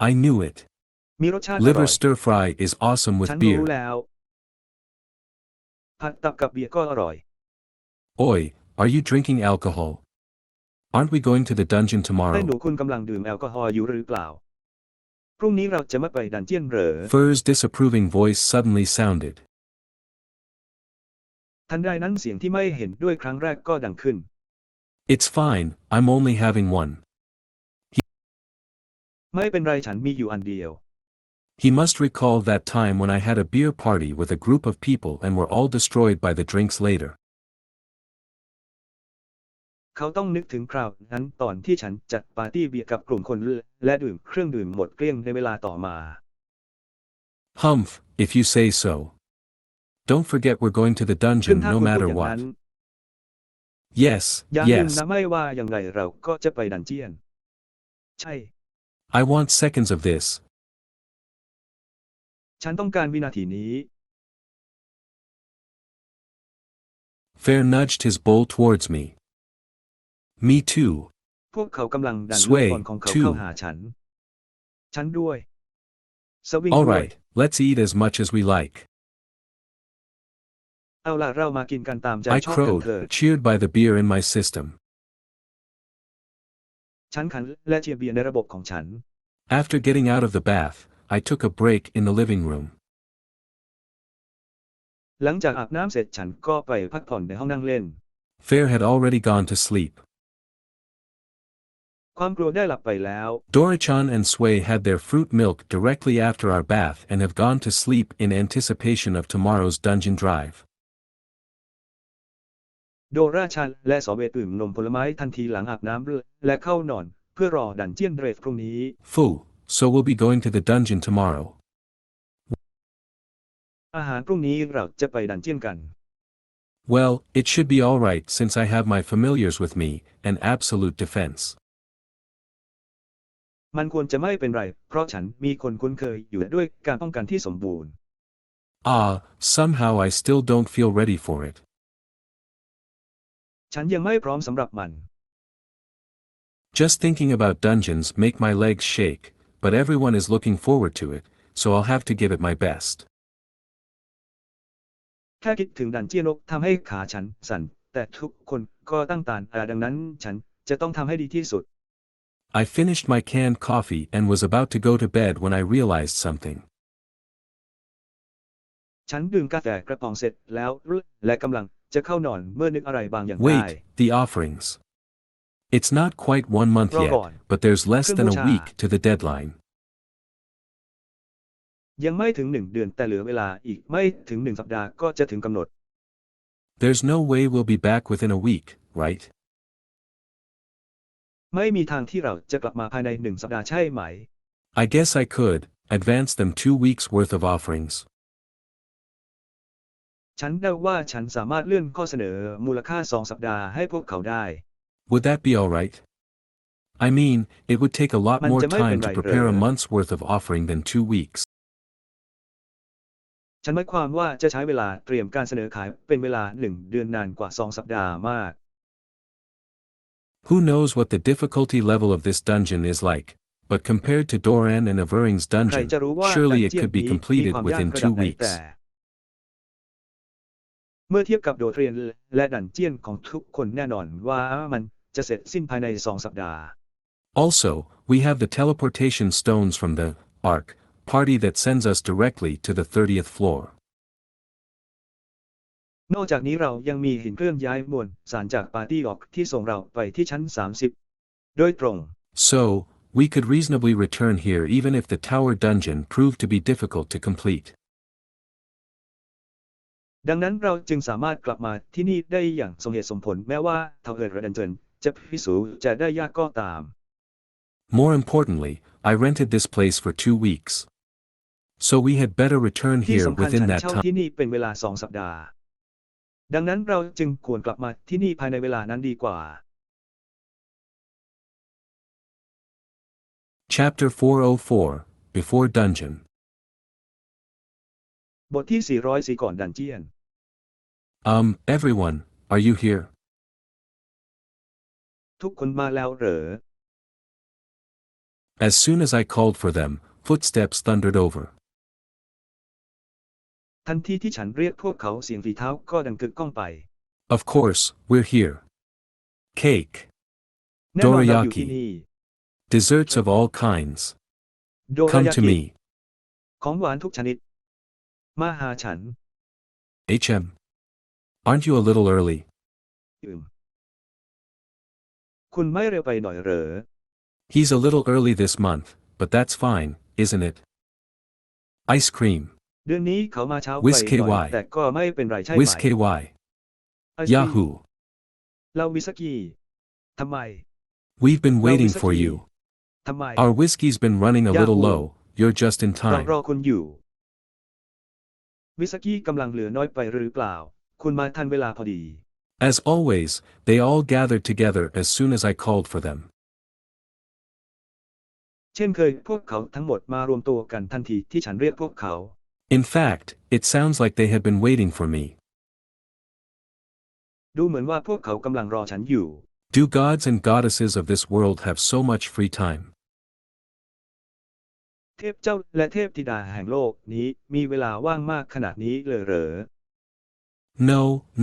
I knew it. มีรสชาติอร่ Liver อย stir fry is awesome ฉั with นรู้ beer. แล้วผัดตับกับเบียร์ก็อร่อย Oi, are you drinking alcohol? Aren't we going to the dungeon ให้ tomorrow? หนูคุณกำลังดื่มแอลกอฮอล์อยู่หรือเปล่าพรุ่งนี้เราจะไม่ไปดันเจียนเหรอ Fur's disapproving voice suddenly sounded. ทันใดนั้นเสียงที่ไม่เห็นด้วยครั้งแรกก็ดังขึ้น It's fine, I'm only having one. ไม่เป็นไรฉันมีอยู่อันเดียว He must recall that time when I had a beer party with a group of people and were all destroyed by the drinks later. เขาต้องนึกถึงคราวนั้นตอนที่ฉันจัดปาร์ตี้เบียร์กับกลุ่มคนและดื่มเครื่องดื่มหมดเกลี้ยงในเวลาต่อมา Humph, if you say so. Don't forget we're going to the ซึ่ง dungeon ถ้า no คุณพูด matter อย่าง what. นั้น Yes, อย่างหนึ่ง yes. นะไม่ว่าอย่างไรเราก็จะไปดันเจียนใช่ I want seconds of this. ฉันต้องการวินาทีนี้ Fair nudged his bowl towards me. Me too. พวกเขากำลังดันลูก Sway บอลของเขา too. เข้าหาฉันด้วยสวิง All ด้วย right, let's eat as much as we like. เอาล่ะเรามากินกันตามใจ I ชอบกันเถิด crowed, cheered by the beer in my system. ฉันขันและเชียร์เบียร์ในระบบของฉัน After getting out of the bath, I took a break in the living room. หลังจากอาบน้ำเสร็จฉันก็ไปพักผ่อนในห้องนั่งเล่น Fair had already gone to sleep. ความกลัวได้หลับไปแล้ว Dora-chan and Sway had their fruit milk directly after our bath and have gone to sleep in anticipation of tomorrow's dungeon drive. โดราชันและสอเวดื่มนมผลไม้ทันทีหลังอาบน้ำและเข้านอนเพื่อรอดันเจียนเรสพรุ่งนี้ Fu, so we'll be going to the dungeon tomorrow. อาหารพรุ่งนี้เราจะไปดันเจียนกัน Well, it should be alright since I have my familiars with me, and absolute defense. มันควรจะไม่เป็นไรเพราะฉันมีคนคุ้นเคยอยู่ด้วยการป้องกันที่สมบูรณ์ Ah, somehow I still don't feel ready for it. ฉันยังไม่พร้อมสำหรับมัน Just thinking about dungeons make my legs shake, but everyone is looking forward to it, so I'll have to give it my best. แค่คิดถึงดันเจียนทำให้ขาฉันสั่นแต่ทุกคนก็ตั้งตาดังนั้นฉันจะต้องทำให้ดีที่สุด I finished my canned coffee and was about to go to bed when I realized something. ฉันดื่มกาแฟกระป๋องเสร็จแล้วและกำลังจะเข้านอนเมื่อนึกอะไรบางอย่างได้ Wait, the offerings. It's not quite 1 month yet, but there's less than a week to the deadline. ยังไม่ถึง1 เดือนแต่เหลือเวลาอีกไม่ถึง1 สัปดาห์ก็จะถึงกำหนด There's no way we'll be back within a week, right? ไม่มีทางที่เราจะกลับมาภายใน1 สัปดาห์ใช่ไหม I guess I could advance them 2 weeks worth of offerings. ฉันเดาว่าฉันสามารถเลื่อนข้อเสนอมูลค่า2 สัปดาห์ให้พวกเขาได้ Would that be alright? I mean, it would take a lot มัน more จะไม่เป็น time ไร to หรือ prepare a month's worth of offering than 2 weeks. ฉันหมายความว่าจะใช้เวลาเตรียมการเสนอขายเป็นเวลา1 เดือนนานกว่า2 สัปดาห์มาก Who knows what the difficulty level of this dungeon is like, but compared to Doran and Avering's ใคร dungeon, จะรู้ว่า surely ดัน it เจียน could be นี้มี completed ความยาก within ระดับ 2 ไหน weeks. แต่เมื่อเทียบกับโดเทรียนและดันเจียนของทุกคนแน่นอนว่ามันจะเสร็จสิ้นภายใน2 สัปดาห์ Also, we have the teleportation stones from the Ark party that sends us directly to the 30th floor. นอกจากนี้เรายังมีหินเคลื่อนย้ายมวลสารจากปาร์ตี้ออกที่ส่งเราไปที่ชั้น30โดยตรง So, we could reasonably return here even if the tower dungeon proved to be difficult to complete. ดังนั้นเราจึงสามารถกลับมาที่นี่ได้อย่างสมเหตุสมผลแม้ว่าทาวเวอร์ดันเจียน จะพิสูจน์จะได้ยากก็ตาม More importantly, I rented this place for 2 weeks. So we had better return ที่ here สำคัญ within ฉัน that เช่า time. ที่นี่เป็นเวลา2 สัปดาห์ ดังนั้นเราจึงควรกลับมาที่นี่ภายในเวลานั้นดีกว่า Chapter 404, Before Dungeon. บทที่404ก่อนดันเจียน Everyone, are you here? ทุกคนมาแล้วเหรอ As soon as I called for them, footsteps thundered over. ทันทีที่ฉันเรียกพวกเขาเสียงฝีเท้าก็ดังกึกก้องไป Of course, we're here. Cake. แน่นอนเราอยู่ที่นี่ Desserts of all kinds. โดรา Come ยา to กิ me. ของหวานทุกชนิด มาหาฉัน Aren't you a little early? คุณไม่เร็วไปหน่อยเหรอ He's a little early this month, but that's fine, isn't it? Ice cream. เดือนนี้เขามาเช้าไป Whiz หน่อย KY แต่ก็ไม่เป็นไรใช่ไหม Whiz KY. ไอศกรีม Yahoo. เราวิสกี้ทำไม We've been waiting for whiskey. you. ทำไม Our whiskey's been running a little Yahoo. low, you're just in เรา time. รอคุณอยู่ วิสกี้กำลังเหลือน้อยไปหรือเปล่า คุณมาทันเวลาพอดี As always, they all gathered together as soon as I called for them. เช่นเคยพวกเขาทั้งหมดมารวมตัวกันทันทีที่ฉันเรียกพวกเขา In fact, it sounds like they had been waiting for me. ดูเหมือนว่าพวกเขากำลังรอฉันอยู่ Do gods and goddesses of this world have so much free time? เทพเจ้าและเทพธิดาแห่งโลกนี้มีเวลาว่างมากขนาดนี้เลยเหรอ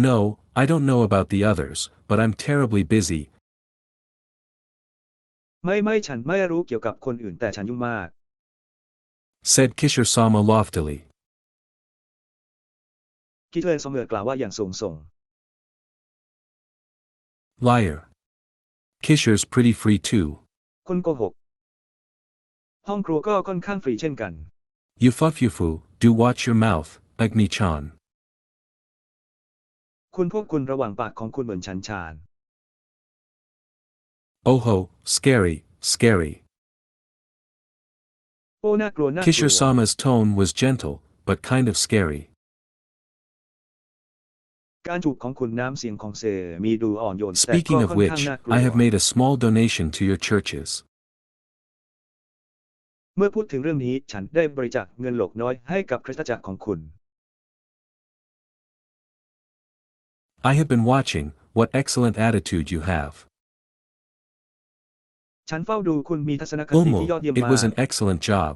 No, I don't know about the others, but I'm terribly busy. ไม่ฉันไม่รู้เกี่ยวกับคนอื่นแต่ฉันยุ่งมาก Said Kishore-sama loftily. คิดเลนเสมอกล่าวว่าอย่างสูงส่ง Liar. Kishore's pretty free too. คนโกหก ห้องครัวก็ค่อนข้างฟรีเช่นกัน Yufufu, do watch your mouth, Agni-chan. พวกคุณระวังปากของคุณเหมือนฉันชาญ Oho, scary. โอ้น่ากลัว Kishore-sama's tone was gentle, but kind of scary. การจูบของคุณน้ำเสียงของเซมีดูอ่อนโยนแต่ก็ Speaking ค่ of อนข้าง which, น่ากลัว I have made a small donation to your churches. เมื่อพูดถึงเรื่องนี้ฉันได้บริจาคเงินหลกน้อยให้กับคริสตจักรของคุณ I have been watching, what excellent attitude you have. ฉันเฝ้าดูคุณมีทัศนคติที่ยอดเยี่ยม It มา was ก an excellent job.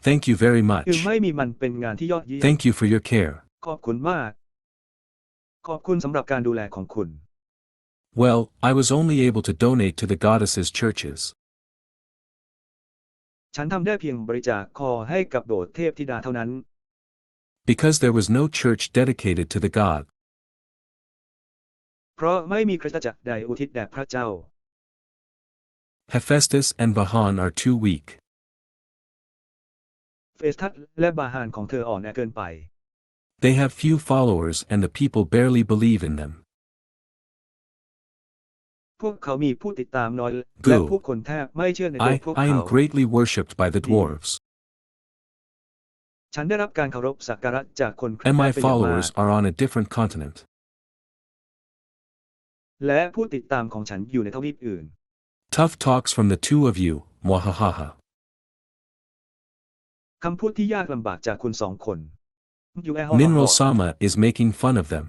Thank you very much. ไม่มีมันเป็นงานที่ยอดเยี่ยม Thank you for your care. ขอบคุณมาก ขอบคุณสำหรับการดูแลของคุณ Well, I was only able to donate to the goddesses' churches. ฉันทำได้เพียงบริจาคคอให้กับโบสถ์เทพธิดาเท่านั้น Because there was no church dedicated to the god. เพราะไม่มีคริสตจักรใดอุทิศแด่พระเจ้า Hephaestus and Bahan are too weak. เฟสทัสและบาฮานของเธออ่อนแอเกินไป They have few followers and the people barely believe in them. พวกเขามีผู้ติดตามน้อย Go. และผู้คนแทบไม่เชื่อในตัวพวก I เขา am greatly worshipped by the dwarves. ฉันได้รับการเคารพสักการะจากคนแค And ระ my เป็นอย่างมาก followers are on a different continent. และผู้ติดตามของฉันอยู่ในทวีปอื่น Tough talks from the two of you, mwahaha. คำพูดที่ยากลำบากจากคุณสองคน Ninro-sama is making fun of them.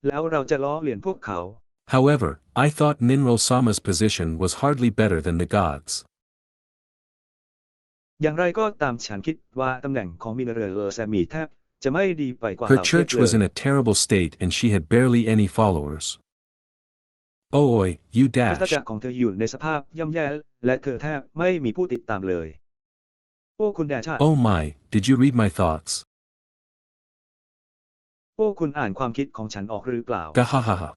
แล้วเราจะล้อเลียนพวกเขา However, I thought Ninro-sama's position was hardly better than the gods. อย่างไรก็ตามฉันคิดว่าตำแหน่งของมินเรอแซมีแทบจะไม่ดีไปกว่า Her เหล่าเทพ church เล was in ย a terrible state and she had barely any followers. Oi, you คริสต dash. จักรของเธออยู่ในสภาพย่ำแย่และเธอแทบไม่มีผู้ติดตามเลย โอ้คุณแดชา Oh my, did you read my thoughts? โอ้คุณอ่านความคิดของฉันออกหรือเปล่า Gahahaha.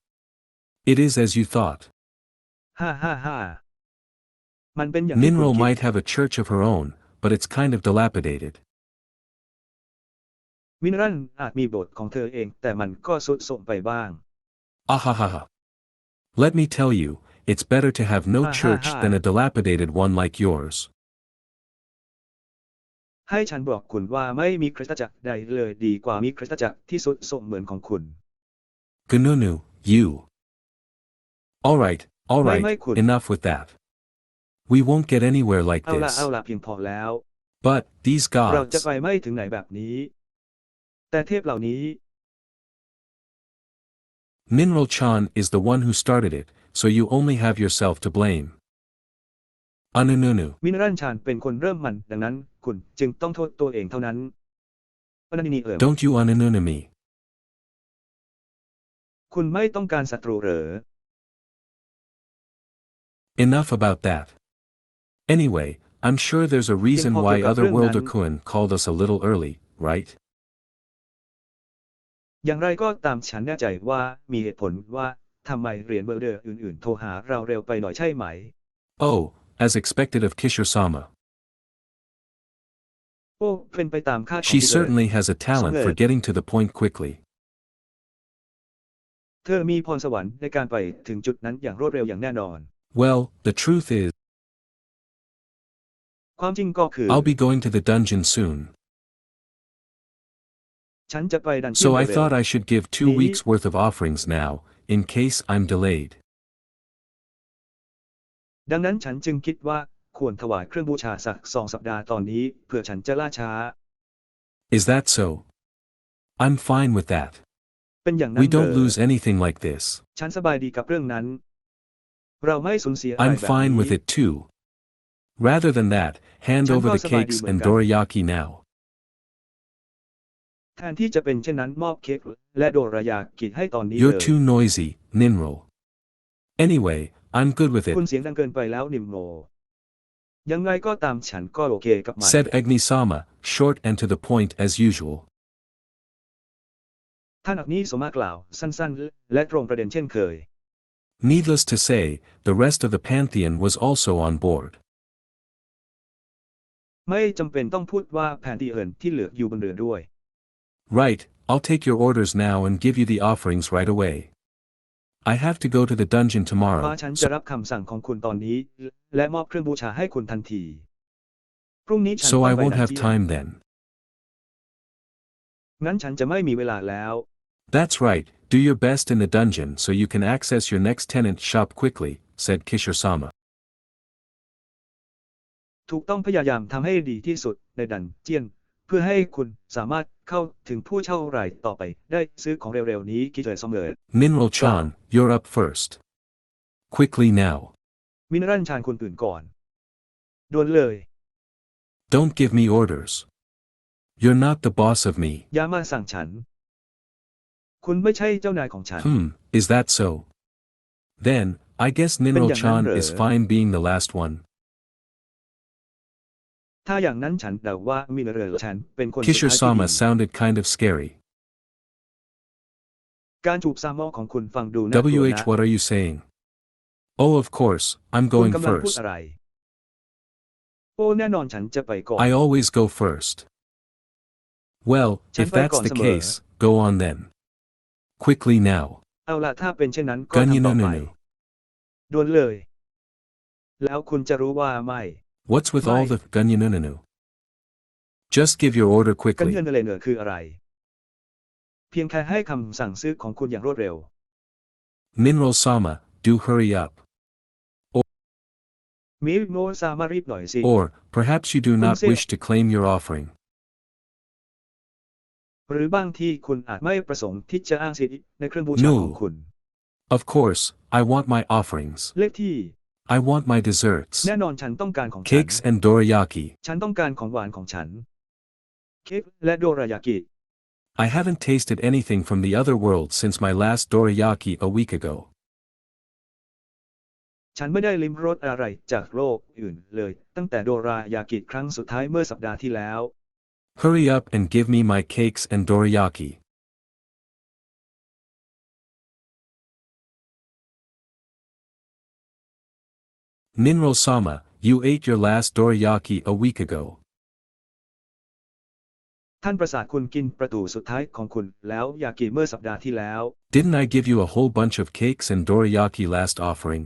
It is as you thought. ฮ่ามันเป็นอย่างที่คุณ Ninro คิด might have a church of her own, but it's kind of dilapidated. มินรันอาจมีโบสถ์ของเธอเองแต่มันก็ทรุดโทรมไปบ้าง Ahahaha. Let me tell you, it's better to have no church than a dilapidated one like yours. ให้ฉันบอกคุณว่าไม่มีคริสตจักรใดเลยดีกว่ามีคริสตจักรที่ทรุดโทรมเหมือนของคุณ Gununu, you. Alright, ไม่ alright, คุณ enough with that. We won't get anywhere like เอา this. ละเพียงพอแล้ว But, these เราจะ gods. ไปไม่ถึงไหนแบบนี้ แต่เทพเหล่านี้ Minral-chan is the one who started it, so you only have yourself to blame. Anununu. มินรันชานเป็นคนเริ่มมันดังนั้นคุณจึงต้องโทษตัวเองเท่านั้นอนันนีDon't you anununu me. คุณไม่ต้องการศัตรูเหรอ Enough about that. Anyway, I'm sure there's a reason why Otherworlder-kun called us a little early, right? อย่างไรก็ตามฉันแน่ใจว่ามีเหตุผลว่าทำไมเหรียญเบอร์เดอร์อื่นๆโทรหาเราเร็วไปหน่อยใช่ไหม Oh, as expected of Kishore-sama. โอ้เป็นไปตามคาดของ She ที่เลย certainly has a talent for getting to the point quickly. เธอมีพรสวรรค์ในการไปถึงจุดนั้นอย่างรวดเร็วอย่างแน่นอน Well, the truth is, ความจริงก็คือ I'll be going to the dungeon soon. ฉันจะไปดันเจียน So I เร็ว thought I should give 2 weeks worth of offerings now, in case I'm delayed. ดังนั้นฉันจึงคิดว่าควรถวายเครื่องบูชาสัก2 สัปดาห์ตอนนี้เพื่อฉันจะล่าช้า Is that so? I'm fine with that. เป็นอย่างนั้น We เหร don't อ lose anything like this. ฉันสบายดีกับเรื่องนั้น เราไม่สูญเสียอะไร I'm แบบ fine นี้ with it too. Rather than that, handฉัน over ก็ the สบายดี cakes เหมือน and กัน dorayaki now. แทนที่จะเป็นเช่นนั้นมอบเค้กและโดรายากิให้ตอนนี้เล You're ย too noisy, Ninro. Anyway, I'm good with คุณ it, เสียงดังเกินไปแล้วนิมโนยังไงก็ตามฉันก็โอเคกับมัน said Agni-sama, short and to the point as usual. ท่านอักนีโสมากล่าวสั้นๆและตรงประเด็นเช่นเคย Needless to say, the rest of the pantheon was also on board. ไม่จำเป็นต้องพูดว่าแผนที่เอินที่เหลืออยู่บนเรือด้วย Right, I'll take your orders now and give you the offerings right away. I have to go to the dungeon เพราะ tomorrow, ฉันจะรับคำสั่งของคุณตอนนี้และมอบเครื่องบูชาให้คุณทันทีพรุ่งนี้ฉัน so ต้อง I ไป won't ดัน have เจียน time then. งั้นฉันจะไม่มีเวลาแล้ว That's right, do your best in the dungeon so you can access your next tenant shop quickly, said Kishore-sama. ถูกต้องพยายามทำให้ดีที่สุดในดันเจียนเพื่อให้คุณสามารถเข้าถึงผู้เช่ารายต่อไปได้ซื้อของเร็วๆนี้คิดเลยเสมอ Ninro-chan, you're up first. Quickly now. มินรันชานคุณตื่นก่อนด่วนเลย Don't give me orders. You're not the boss of me. อย่ามาสั่งฉันคุณไม่ใช่เจ้านายของฉัน Is that so? Then, I guess Ninro-chan is fine being the last one. ถ้าอย่างนั้นฉันเดาว่ามินเรอฉันเป็นคนสุดท้ายที่ Kishore-sama ดี sounded kind of scary. การจูบซามอของคุณฟังดูน่ากลัว WH นะ what are you saying? Oh of course, I'm คุณ going กำลังพูด first. อะไรโอ้แน่นอนฉันจะไปก่อน I always go first. Well, ฉัน if ไป that's ก่อน the เสมอ case, go on then. Quickly now. เอาล่ะถ้าเป็นเช่นนั้นก็ทำต่อไป Ganyunununu. ด่วนเลย แล้วคุณจะรู้ว่าไม่ What's with all Mai. the Ganyunununu? Just give your order กัน quickly. เงินอะไรเหนือคืออะไร เพียงแค่ให้คำสั่งซื้อของคุณอย่างรวดเร็ว Ninro-sama, do hurry up. มิโนะซามารีบหน่อยสิ Or, perhaps you do not Kunse- wish to claim your offering. หรือบางที่คุณอาจไม่ประสงค์ที่จะอ้างสิทธิในเครื่องบูชา No. ของคุณ Of course, I want my offerings. เลขที่ I want my desserts. แน่นอนฉันต้องการของฉัน Cakes and dorayaki. ฉันต้องการของหวานของฉัน เค้กและโดรายากิ I haven't tasted anything from the other world since my last dorayaki a week ago. ฉันไม่ได้ลิ้มรสอะไรจากโลกอื่นเลยตั้งแต่โดรายากิครั้งสุดท้ายเมื่อสัปดาห์ที่แล้ว Hurry up and give me my cakes and dorayaki. Ninro-sama, you ate your last dorayaki a week ago. ท่านประสาทคุณกินประตูสุดท้ายของคุณแล้วยากิเมื่อสัปดาห์ที่แล้ว Didn't I give you a whole bunch of cakes and dorayaki last offering?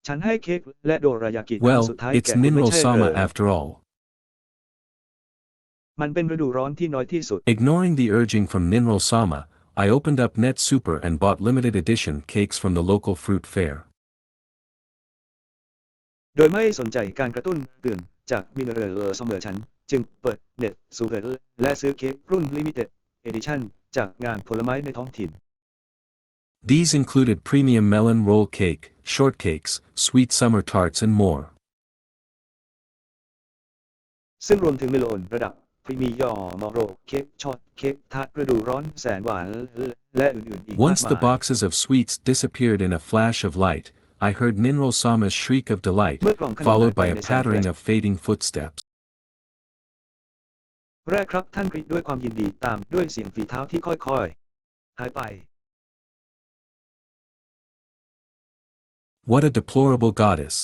ฉันให้เค้กและโดรายากิครั้ง Well, สุดท้าย it's แก่คุณไม่ใช่เหร Ninro-sama อ after all. มันเป็นฤดูร้อนที่น้อยที่สุด Ignoring the urging from Ninro-sama, I opened up Net Super and bought limited edition cakes from the local fruit fair. โดยไม่สนใจการกระตุ้นเตือนจากมินเรอร์เสมอฉันจึงเปิดเน็ตซูเปอร์และซื้อเค้กรุ่น Limited Edition จากงานผลไม้ในท้องถิ่น These included premium melon roll cake, shortcakes, sweet summer tarts and more. ซึ่งรวมถึงเมลอนระดับพรีเมียมโรเค้กช็อตเค้กทาร์ตฤดูร้อนแสนหวานและอื่นๆอีกมาก Once the มาย boxes of sweets disappeared in a flash of light, I heard Ninro-sama's shriek of delight, เมื่อกล่องขนม followed by หาย a ไปในแสง pattering แรก of fading footsteps. แรกครับท่านกรีดด้วยความยินดีตามด้วยเสียงฝีเท้าที่ค่อยๆหายไป What a deplorable goddess.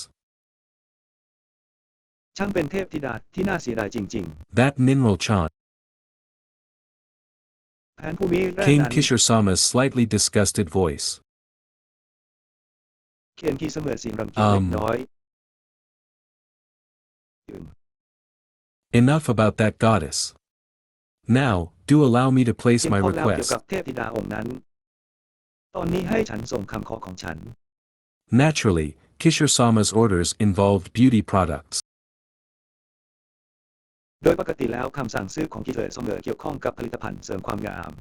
ช่างเป็นเทพธิดาที่น่าเสียดายจริง That Ninro-chan. ๆแผนภูมิแรก Came นั้น Kishore-sama's slightly disgusted voice. เขียนคีเสมือนเสียงรังเกียจเล็กน้อย Enough about that goddess. Now, do allow me to place เพียง my พอแล้วเกี่ยว request. กับเทพธิดาองค์นั้น ตอนนี้ให้ฉันส่งคำขอของฉัน Naturally, Kishore-sama's orders involved beauty products. โดยปกติแล้วคำสั่งซื้อของกิเลสเสมอเกี่ยวข้องกับผลิตภัณฑ์เสริมความงาม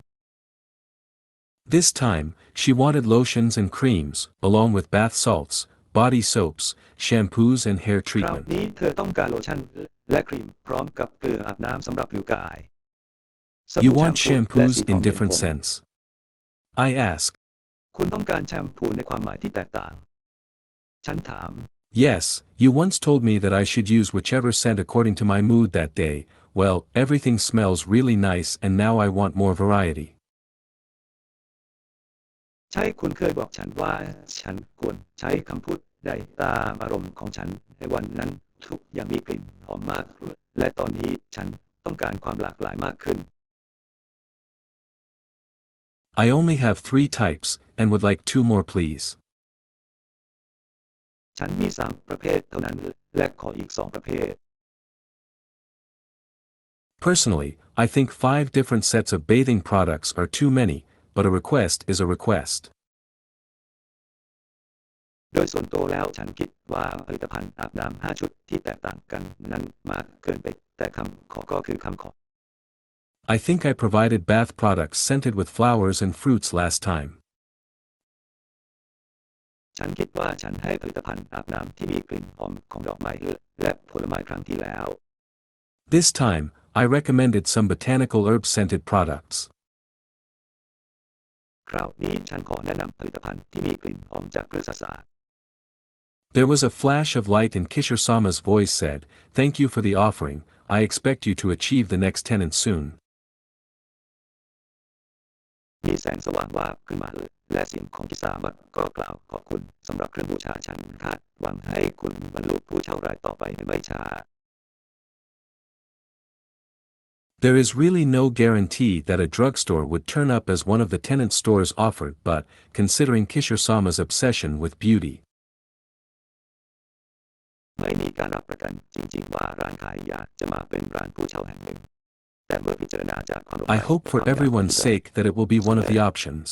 This time, she wanted lotions and creams, along with bath salts, body soaps, shampoos and hair คราว treatment. นี้เธอต้องการโลชั่นและครีมพร้อมกับเกลืออาบน้ำสำหรับผิวกาย You want สบู่และ shampoos สี in ผม different ผม scents? I asked. คุณต้องการแชมพูในความหมายที่แตกต่าง ฉันถาม Yes, you once told me that I should use whichever scent according to my mood that day. Well, everything smells really nice and now I want more variety. ใช่คุณเคยบอกฉันว่าฉันควรใช้คำพูดใดตามอารมณ์ของฉันในวันนั้นทุกอย่างมีกลิ่นหอมมากและตอนนี้ฉันต้องการความหลากหลายมากขึ้น I only have 3 types, and would like 2 more please. ฉันมี3ประเภทเท่านั้นและขออีก2ประเภท Personally, I think 5 different sets of bathing products are too many, but a request is a request. โดยส่วนตัวแล้วฉันคิดว่าผลิตภัณฑ์อาบน้ำ5ชุดที่แตกต่างกันนั้นมากเกินไปแต่คำขอก็คือคำขอ I think I provided bath products scented with flowers and fruits last time. ฉันคิดว่าฉันให้ผลิตภัณฑ์อาบน้ำที่มีกลิ่นหอมของดอกไม้และผลไม้ครั้งที่แล้ว This time, I recommended some botanical herb scented products. คราวนี้ฉันขอแนะนำผลิตภัณฑ์ที่มีกลิ่นหอมจากพืชศาสตร์ There was a flash of light and Kishore-sama's voice said, "Thank you for the offering, I expect you to achieve the next tenant soon." มีแสงสว่างวาบขึ้นมาและเสียงของกิสามะก็กล่าวขอบคุณสำหรับเครื่องบูชาฉันคาดหวังให้คุณบรรลุผู้เช่ารายต่อไปในไม่ช้า There is really no guarantee that a drugstore would turn up as one of the tenant stores offered, but, considering Kishore-sama's obsession with beauty, ไม่มีการรับประกันจริงๆว่าร้านขายยาจะมาเป็นร้านผู้เช่าแห่งหนึ่งแต่เมื่อพิจารณาจากความ I hope for everyone's sake that it will be one of the options.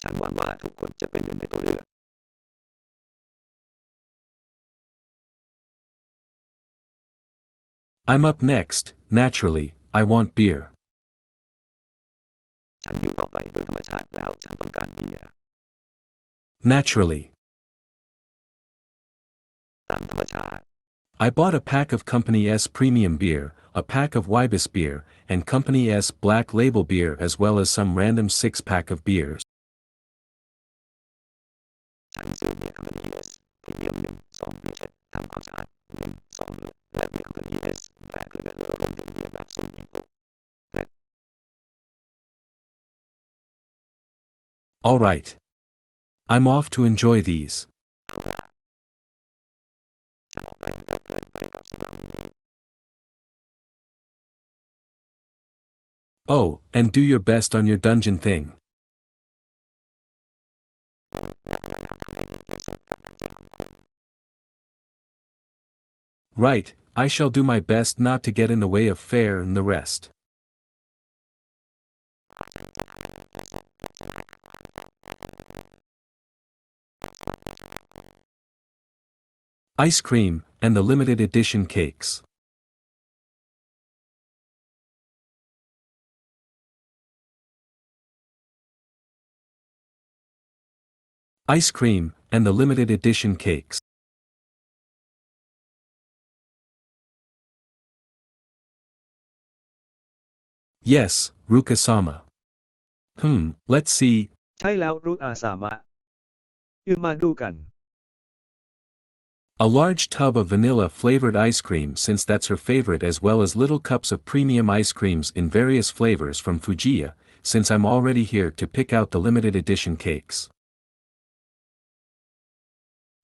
ฉันหวังว่าทุกคนจะเป็นหนึ่งในตัวเลือก I'm up next. Naturally, I want beer. ฉันอยู่ต่อไปโดยธรรมชาติแล้วฉันต้องการเบียร์ Naturally. ตามธรรมชาติ I bought a pack of Company S premium beer, a pack of Wibis beer, and Company S black label beer as well as some random 6-pack of beers. ฉันซื้อเบียร์คัมพานีเอสพรีเมียม1 2เบียร์เช็ดทำความสะอาด1 2และเบียร์คัมพานีเอสแบล็คเลเวลรวมถึงเบียร์แบบสุ่มยิงตกและ All right. I'm off to enjoy these. เอาละฉันออกไปเพลิดเพลินไปกับสิ่งเหล่านี้ Oh, and do your best on your dungeon thing. Right, I shall do my best not to get in the way of fair and the rest. Ice cream, and the limited edition cakes. Ice cream, and the limited edition cakes. Yes, Ruka-sama. Let's see. ใช่แล้วรุอาสามะมาดูกัน A large tub of vanilla-flavored ice cream since that's her favorite, as well as little cups of premium ice creams in various flavors from Fujiya, since I'm already here to pick out the limited edition cakes.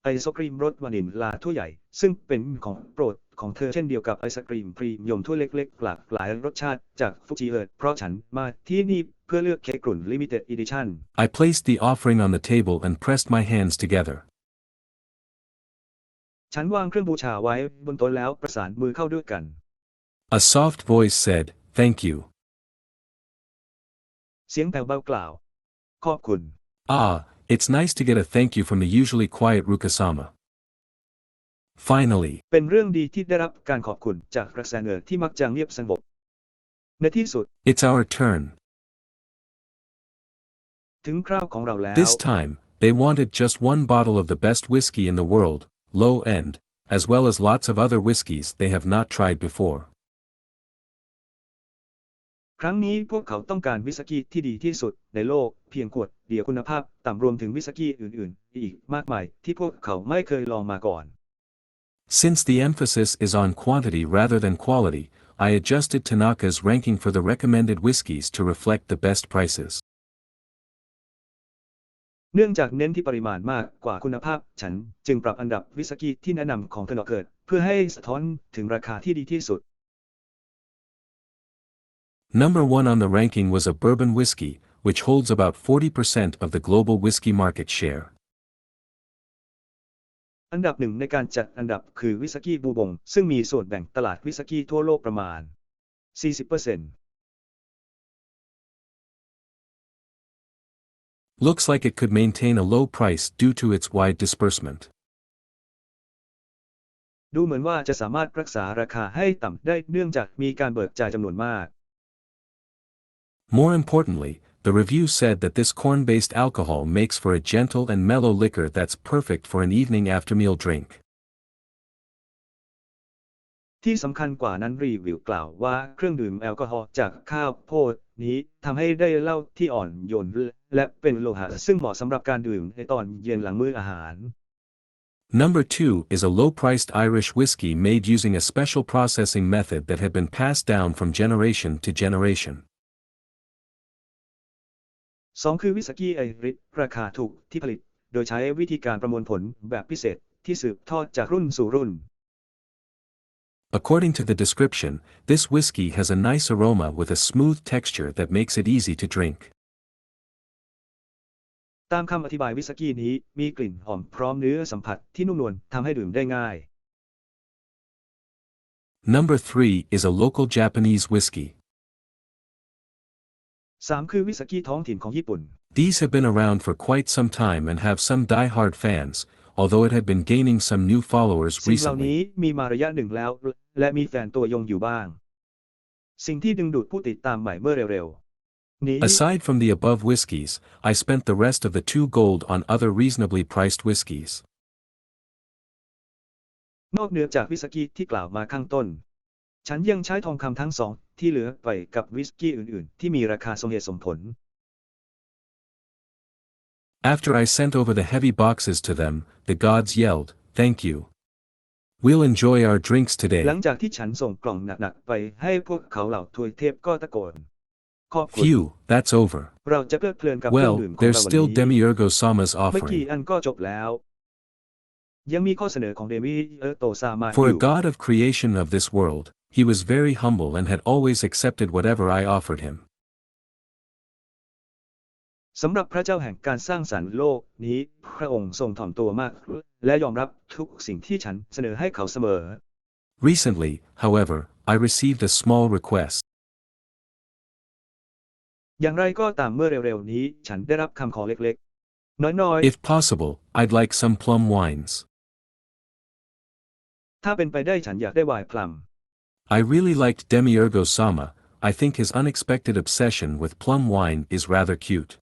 ไอศกรีมรสวานิลาถ้วยใหญ่ซึ่งเป็นของโปรดของเธอเช่นเดียวกับไอศกรีมพรีเมียมถ้วยเล็กๆหลากหลายรสชาติจากฟุจิเพราะฉันมาที่นี่เพื่อเลือกเค้กกลุ่น Limited Edition. I placed the offering on the table and pressed my hands together. ฉันวางเครื่องบูชาไว้บนโต๊ะแล้วประสานมือเข้าด้วยกัน A soft voice said, "Thank you." เสียงแผ่วเบากล่าวขอบคุณ Ah, it's nice to get a thank you from the usually quiet Ruka-sama. Finally. เป็นเรื่องดีที่ได้รับการขอบคุณจากรักษาเงอที่มักจะเงียบสงบในที่สุด It's our turn. ถึงคราวของเราแล้ว This time, they wanted just one bottle of the best whiskey in the world, low end, as well as lots of other whiskeys they have not tried before. ครั้งนี้พวกเขาต้องการวิสกี้ที่ดีที่สุดในโลกเพียงขวดเดียวคุณภาพต่ำรวมถึงวิสกี้อื่นๆอีกมากมายที่พวกเขาไม่เคยลองมาก่อน Since the emphasis is on quantity rather than quality, I adjusted Tanaka's ranking for the recommended whiskies to reflect the best prices. เนื่องจากเน้นที่ปริมาณมากกว่าคุณภาพฉันจึงปรับอันดับวิสกี้ที่แนะนำของเทนอเกิดเพื่อให้สะท้อนถึงราคาที่ดีที่สุด Number 1 on the ranking was a bourbon whiskey, which holds about 40% of the global whiskey market share. อันดับหนึ่งในการจัดอันดับคือวิสกี้บูบงซึ่งมีส่วนแบ่งตลาดวิสกี้ทั่วโลกประมาณ 40% Looks like it could maintain a low price due to its wide disbursement. ดูเหมือนว่าจะสามารถรักษาราคาให้ต่ำได้เนื่องจากมีการเบิกจ่ายจำนวนมาก More importantly, the review said that this corn-based alcohol makes for a gentle and mellow liquor that's perfect for an evening after-meal drink. ที่สำคัญกว่านั้นรีวิวกล่าวว่าเครื่องดื่มแอลกอฮอล์จากข้าวโพดนี้ทำให้ได้เหล้าที่อ่อนโยนและเป็นโลหะซึ่งเหมาะสำหรับการดื่มในตอนเย็นหลังมื้ออาหาร Number 2 is a low-priced Irish whiskey made using a special processing method that had been passed down from generation to generation. 2 คือวิสกี้ไอริชราคาถูกที่ผลิตโดยใช้วิธีการประมวลผลแบบพิเศษที่สืบทอดจากรุ่นสู่รุ่น According to the description, this whiskey has a nice aroma with a smooth texture that makes it easy to drink. ตามคำอธิบายวิสกี้นี้มีกลิ่นหอมพร้อมเนื้อสัมผัสที่นุ่มนวลทำให้ดื่มได้ง่าย Number 3 is a local Japanese whiskey. 3 คือวิสกี้ท้องถิ่นของญี่ปุ่น These have been around for quite some time and have some die-hard fans, although it had been gaining some new followers สิ่งเหล่านี้ recently. มีมาระยะหนึ่งแล้วและมีแฟนตัวยงอยู่บ้างสิ่งที่ดึงดูดผู้ติดตามใหม่เมื่อเร็วๆนี้ Aside from the above whiskies, I spent the rest of the 2 gold on other reasonably priced whiskies. นอกเหนือจากวิสกี้ที่กล่าวมาข้างต้นฉันยังใช้ทองคำทั้งสองที่เหลือไปกับวิสกี้อื่นๆที่มีราคาสมเหตุสมผล After I sent over the heavy boxes to them, the gods yelled, "Thank you. We'll enjoy our drinks หลั today." งจากที่ฉันส่งกล่องหนักๆไปให้พวกเขาเหล่าทวยเทพก็ตะโกนขอบคุณ Phew, that's over. เราจะเพลิดเพลินกับเครื่อง Well, ดื่มของ there's เราวัน still นี้ Demiurgos-sama's ไม่กี่ offering. อันก็จบแล้วยังมีข้อเสนอของเดมิโตซามา For อยู่ a god of creation of this world, he was very humble and had always accepted whatever I offered him. สำหรับพระเจ้าแห่งการสร้างสรรค์โลกนี้พระองค์ทรงถ่อมตัวมากและยอมรับทุกสิ่งที่ฉันเสนอให้เขาเสมอ Recently, however, I received a small request. อย่างไรก็ตามเมื่อเร็วๆนี้ฉันได้รับคำขอเล็กๆน้อยๆ If possible, I'd like some plum wines. ถ้าเป็นไปได้ฉันอยากได้ไวน์พลัม I really liked Demiurgos-samaaaaa. I think his unexpected obsession with plum wine is rather cute.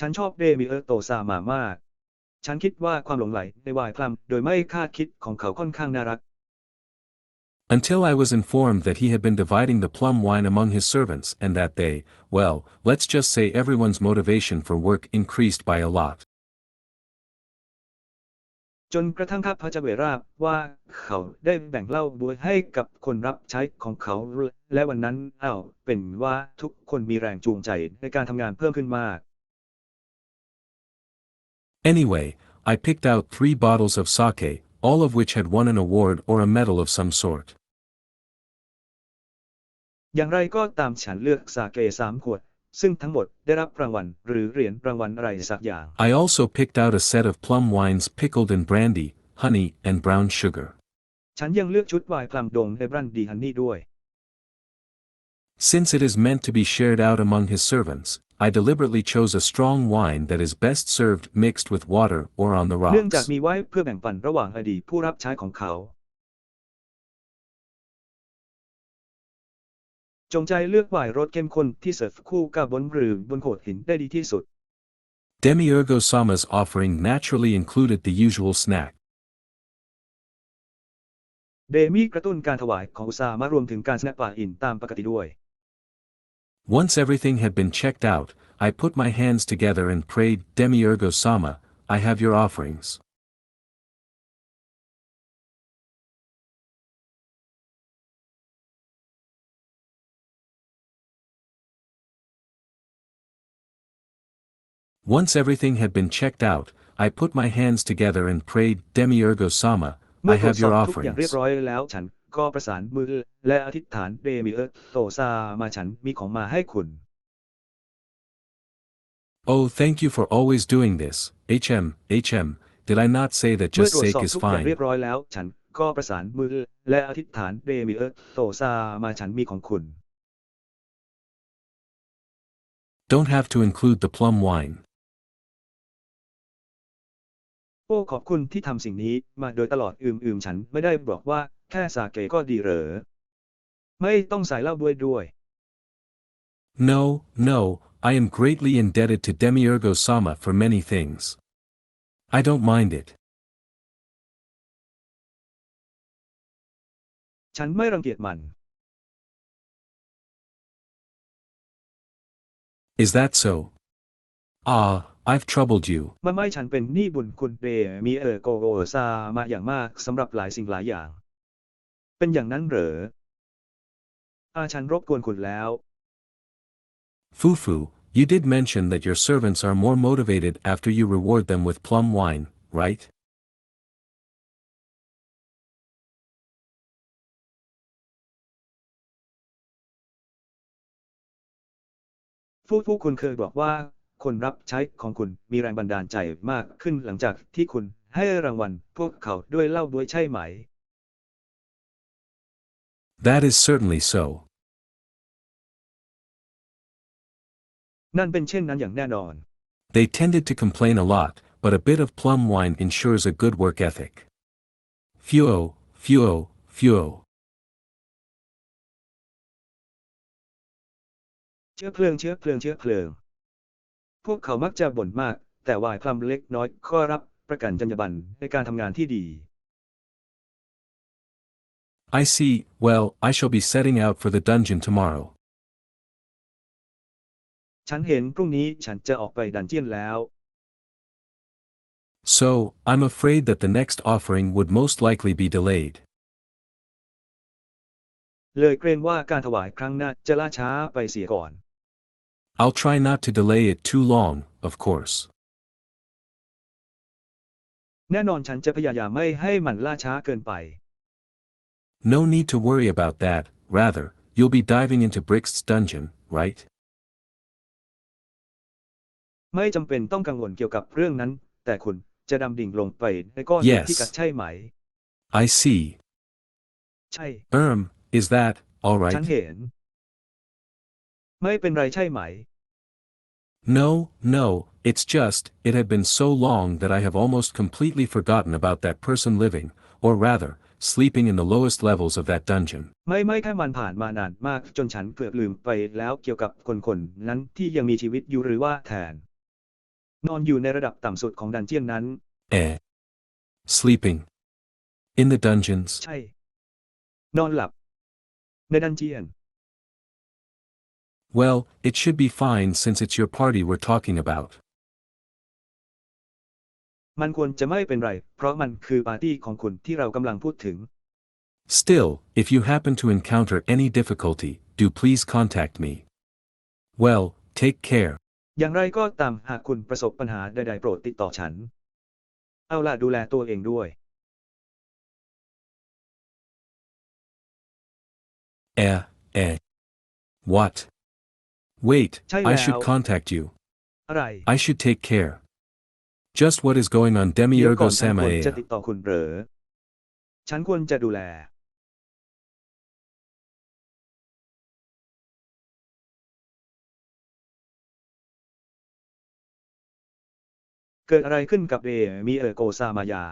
ฉันชอบเดมิเออร์โตซามามากฉันคิดว่าความหลงใหลในไวน์พลัมโดยไม่คาดคิดของเขาค่อนข้างน่ารัก Until I was informed that he had been dividing the plum wine among his servants and that they, well, let's just say everyone's motivation for work increased by a lot. จนกระทั่งข้าพเจ้าได้ทราบว่าเขาได้แบ่งเหล้าบ๊วยให้กับคนรับใช้ของเขาและวันนั้นเป็นว่าทุกคนมีแรงจูงใจในการทำงานเพิ่มขึ้นมาก Anyway, I picked out 3 bottles of sake, all of which had won an award or a medal of some sort. อย่างไรก็ตามฉันเลือกสาเก3 ขวดซึ่งทั้งหมดได้รับรางวัลหรือเหรียญรางวัลอะไรสักอย่าง I also picked out a set of plum wines pickled in brandy, honey, and brown sugar. ฉันยังเลือกชุดไวน์พลัมดงในบรันดีฮันนี่ด้วย Since it is meant to be shared out among his servants, I deliberately chose a strong wine that is best served mixed with water or on the เนื่องจาก rocks. มีไว้เพื่อแบ่งปันระหว่างอดีตผู้รับใช้ของเขาจงใจเลือกไวน์รสเข้มข้นที่เสิร์ฟคู่กับบนหรือบนโขดหินได้ดีที่สุด Demiurgos-samaaaa's offering naturally included the usual snack. เดมีกระตุ้นการถวายของอุตสาหะรวมถึงการสแนปป่าอินตามปกติด้วย Once everything had been checked out, I put my hands together and prayed, Demiurgos-samaaaaa, I have your offerings. 'Once everything had been checked out, I put my hands together and prayed, Demiurgos-samaaaaa, เมื่ I อตรว have จสอบ your ทุกอย่างเรียบ offerings. ร้อยแล้วฉันก็ประสานมือและอธิษฐานเดมิเออร์โตซามาฉันมีของมาให้คุณ Oh, thank you for always doing this, HM, did I not say that เมื่อ just ตรวจ sake สอบ is ทุกอย่าง fine? เรียบร้อยแล้วฉันก็ประสานมือและอธิษฐานเดมิเออร์โตซามาฉันมีของคุณ Don't have to include the plum wine. โอ้ขอบคุณที่ทำสิ่งนี้มาโดยตลอดฉันไม่ได้บอกว่าแค่สาเกก็ดีเหรอไม่ต้องใส่เหล้าด้วย No, I am greatly indebted to Demiurgos-samaaaaa for many things. I don't mind it. ฉันไม่รังเกียจมัน Is that so? Ah, I've troubled you. ไม่ฉันเป็นหนี้บุญคุณเดมิเออร์โกโกซามาอย่างมากสำหรับหลายสิ่งหลายอย่างเป็นอย่างนั้นเหรอฉันรบกวนคุณแล้ว Fufu, you did mention that your servants are more motivated after you reward them with plum wine, right? ผู้คุณเคยบอกว่าคนรับใช้ของคุณมีแรงบันดาลใจมากขึ้นหลังจากที่คุณให้รางวัลพวกเขาด้วยเหล้าด้วยใช่ไหม That is certainly so. นั่นเป็นเช่นนั้นอย่างแน่นอน They tended to complain a lot, but a bit of plum wine ensures a good work ethic. Fuo. เชื้อเพลิงพวกเขามักจะบ่นมากแต่ไวน์พลัมเล็กน้อยก็รับประกันจรรยาบรรณในการทำงานที่ดี I see, well, I shall be setting out for the dungeon tomorrow. ฉันเห็นพรุ่งนี้ฉันจะออกไปดันเจียนแล้ว So, I'm afraid that the next offering would most likely be delayed. เลยเกรงว่าการถวายครั้งหน้าจะล่าช้าไปเสียก่อน I'll try not to delay it too long, of course. แน่นอนฉันจะพยายามไม่ให้มันล่าช้าเกินไป No need to worry about that, rather, you'll be diving into Brixt's dungeon, right? ไม่จำเป็นต้องกังวลเกี่ยวกับเรื่องนั้นแต่คุณจะดำดิ่งลงไปในก้อนหินที่กัด Yes. ใช่ไหม I see. ใช่ Is that all ฉัน right? เห็นไม่เป็นไรใช่ไหม No, it's just, it had been so long that I have almost completely forgotten about that person living, or rather, sleeping in the lowest levels of that dungeon. ไม่แค่มันผ่านมานานมากจนฉันเกือบลืมไปแล้วเกี่ยวกับคนนั้นที่ยังมีชีวิตอยู่หรือว่าแทนนอนอยู่ในระดับต่ำสุดของดันเจียนนั้น Sleeping. In the dungeons. ใช่นอนหลับในดันเจียน Well, it should be fine since it's your party we're talking about. มันควรจะไม่เป็นไรเพราะมันคือปาร์ตี้ของคุณที่เรากำลังพูดถึง Still, if you happen to encounter any difficulty, do please contact me. Well, take care. อย่างไรก็ตามหากคุณประสบปัญหาใดๆโปรดติดต่อฉันเอาล่ะดูแลตัวเองด้วย What? Wait, ใช่แล้ว I should contact you. อะไร I should take care. Just what is going on เดี๋ยวก่อนฉันควรจะ Demiurgos-samaaaaa? ติดต่อคุณเหรอฉันควรจะดูแลเกิดอะไรขึ้นกับเดมิเออร์โกซามายา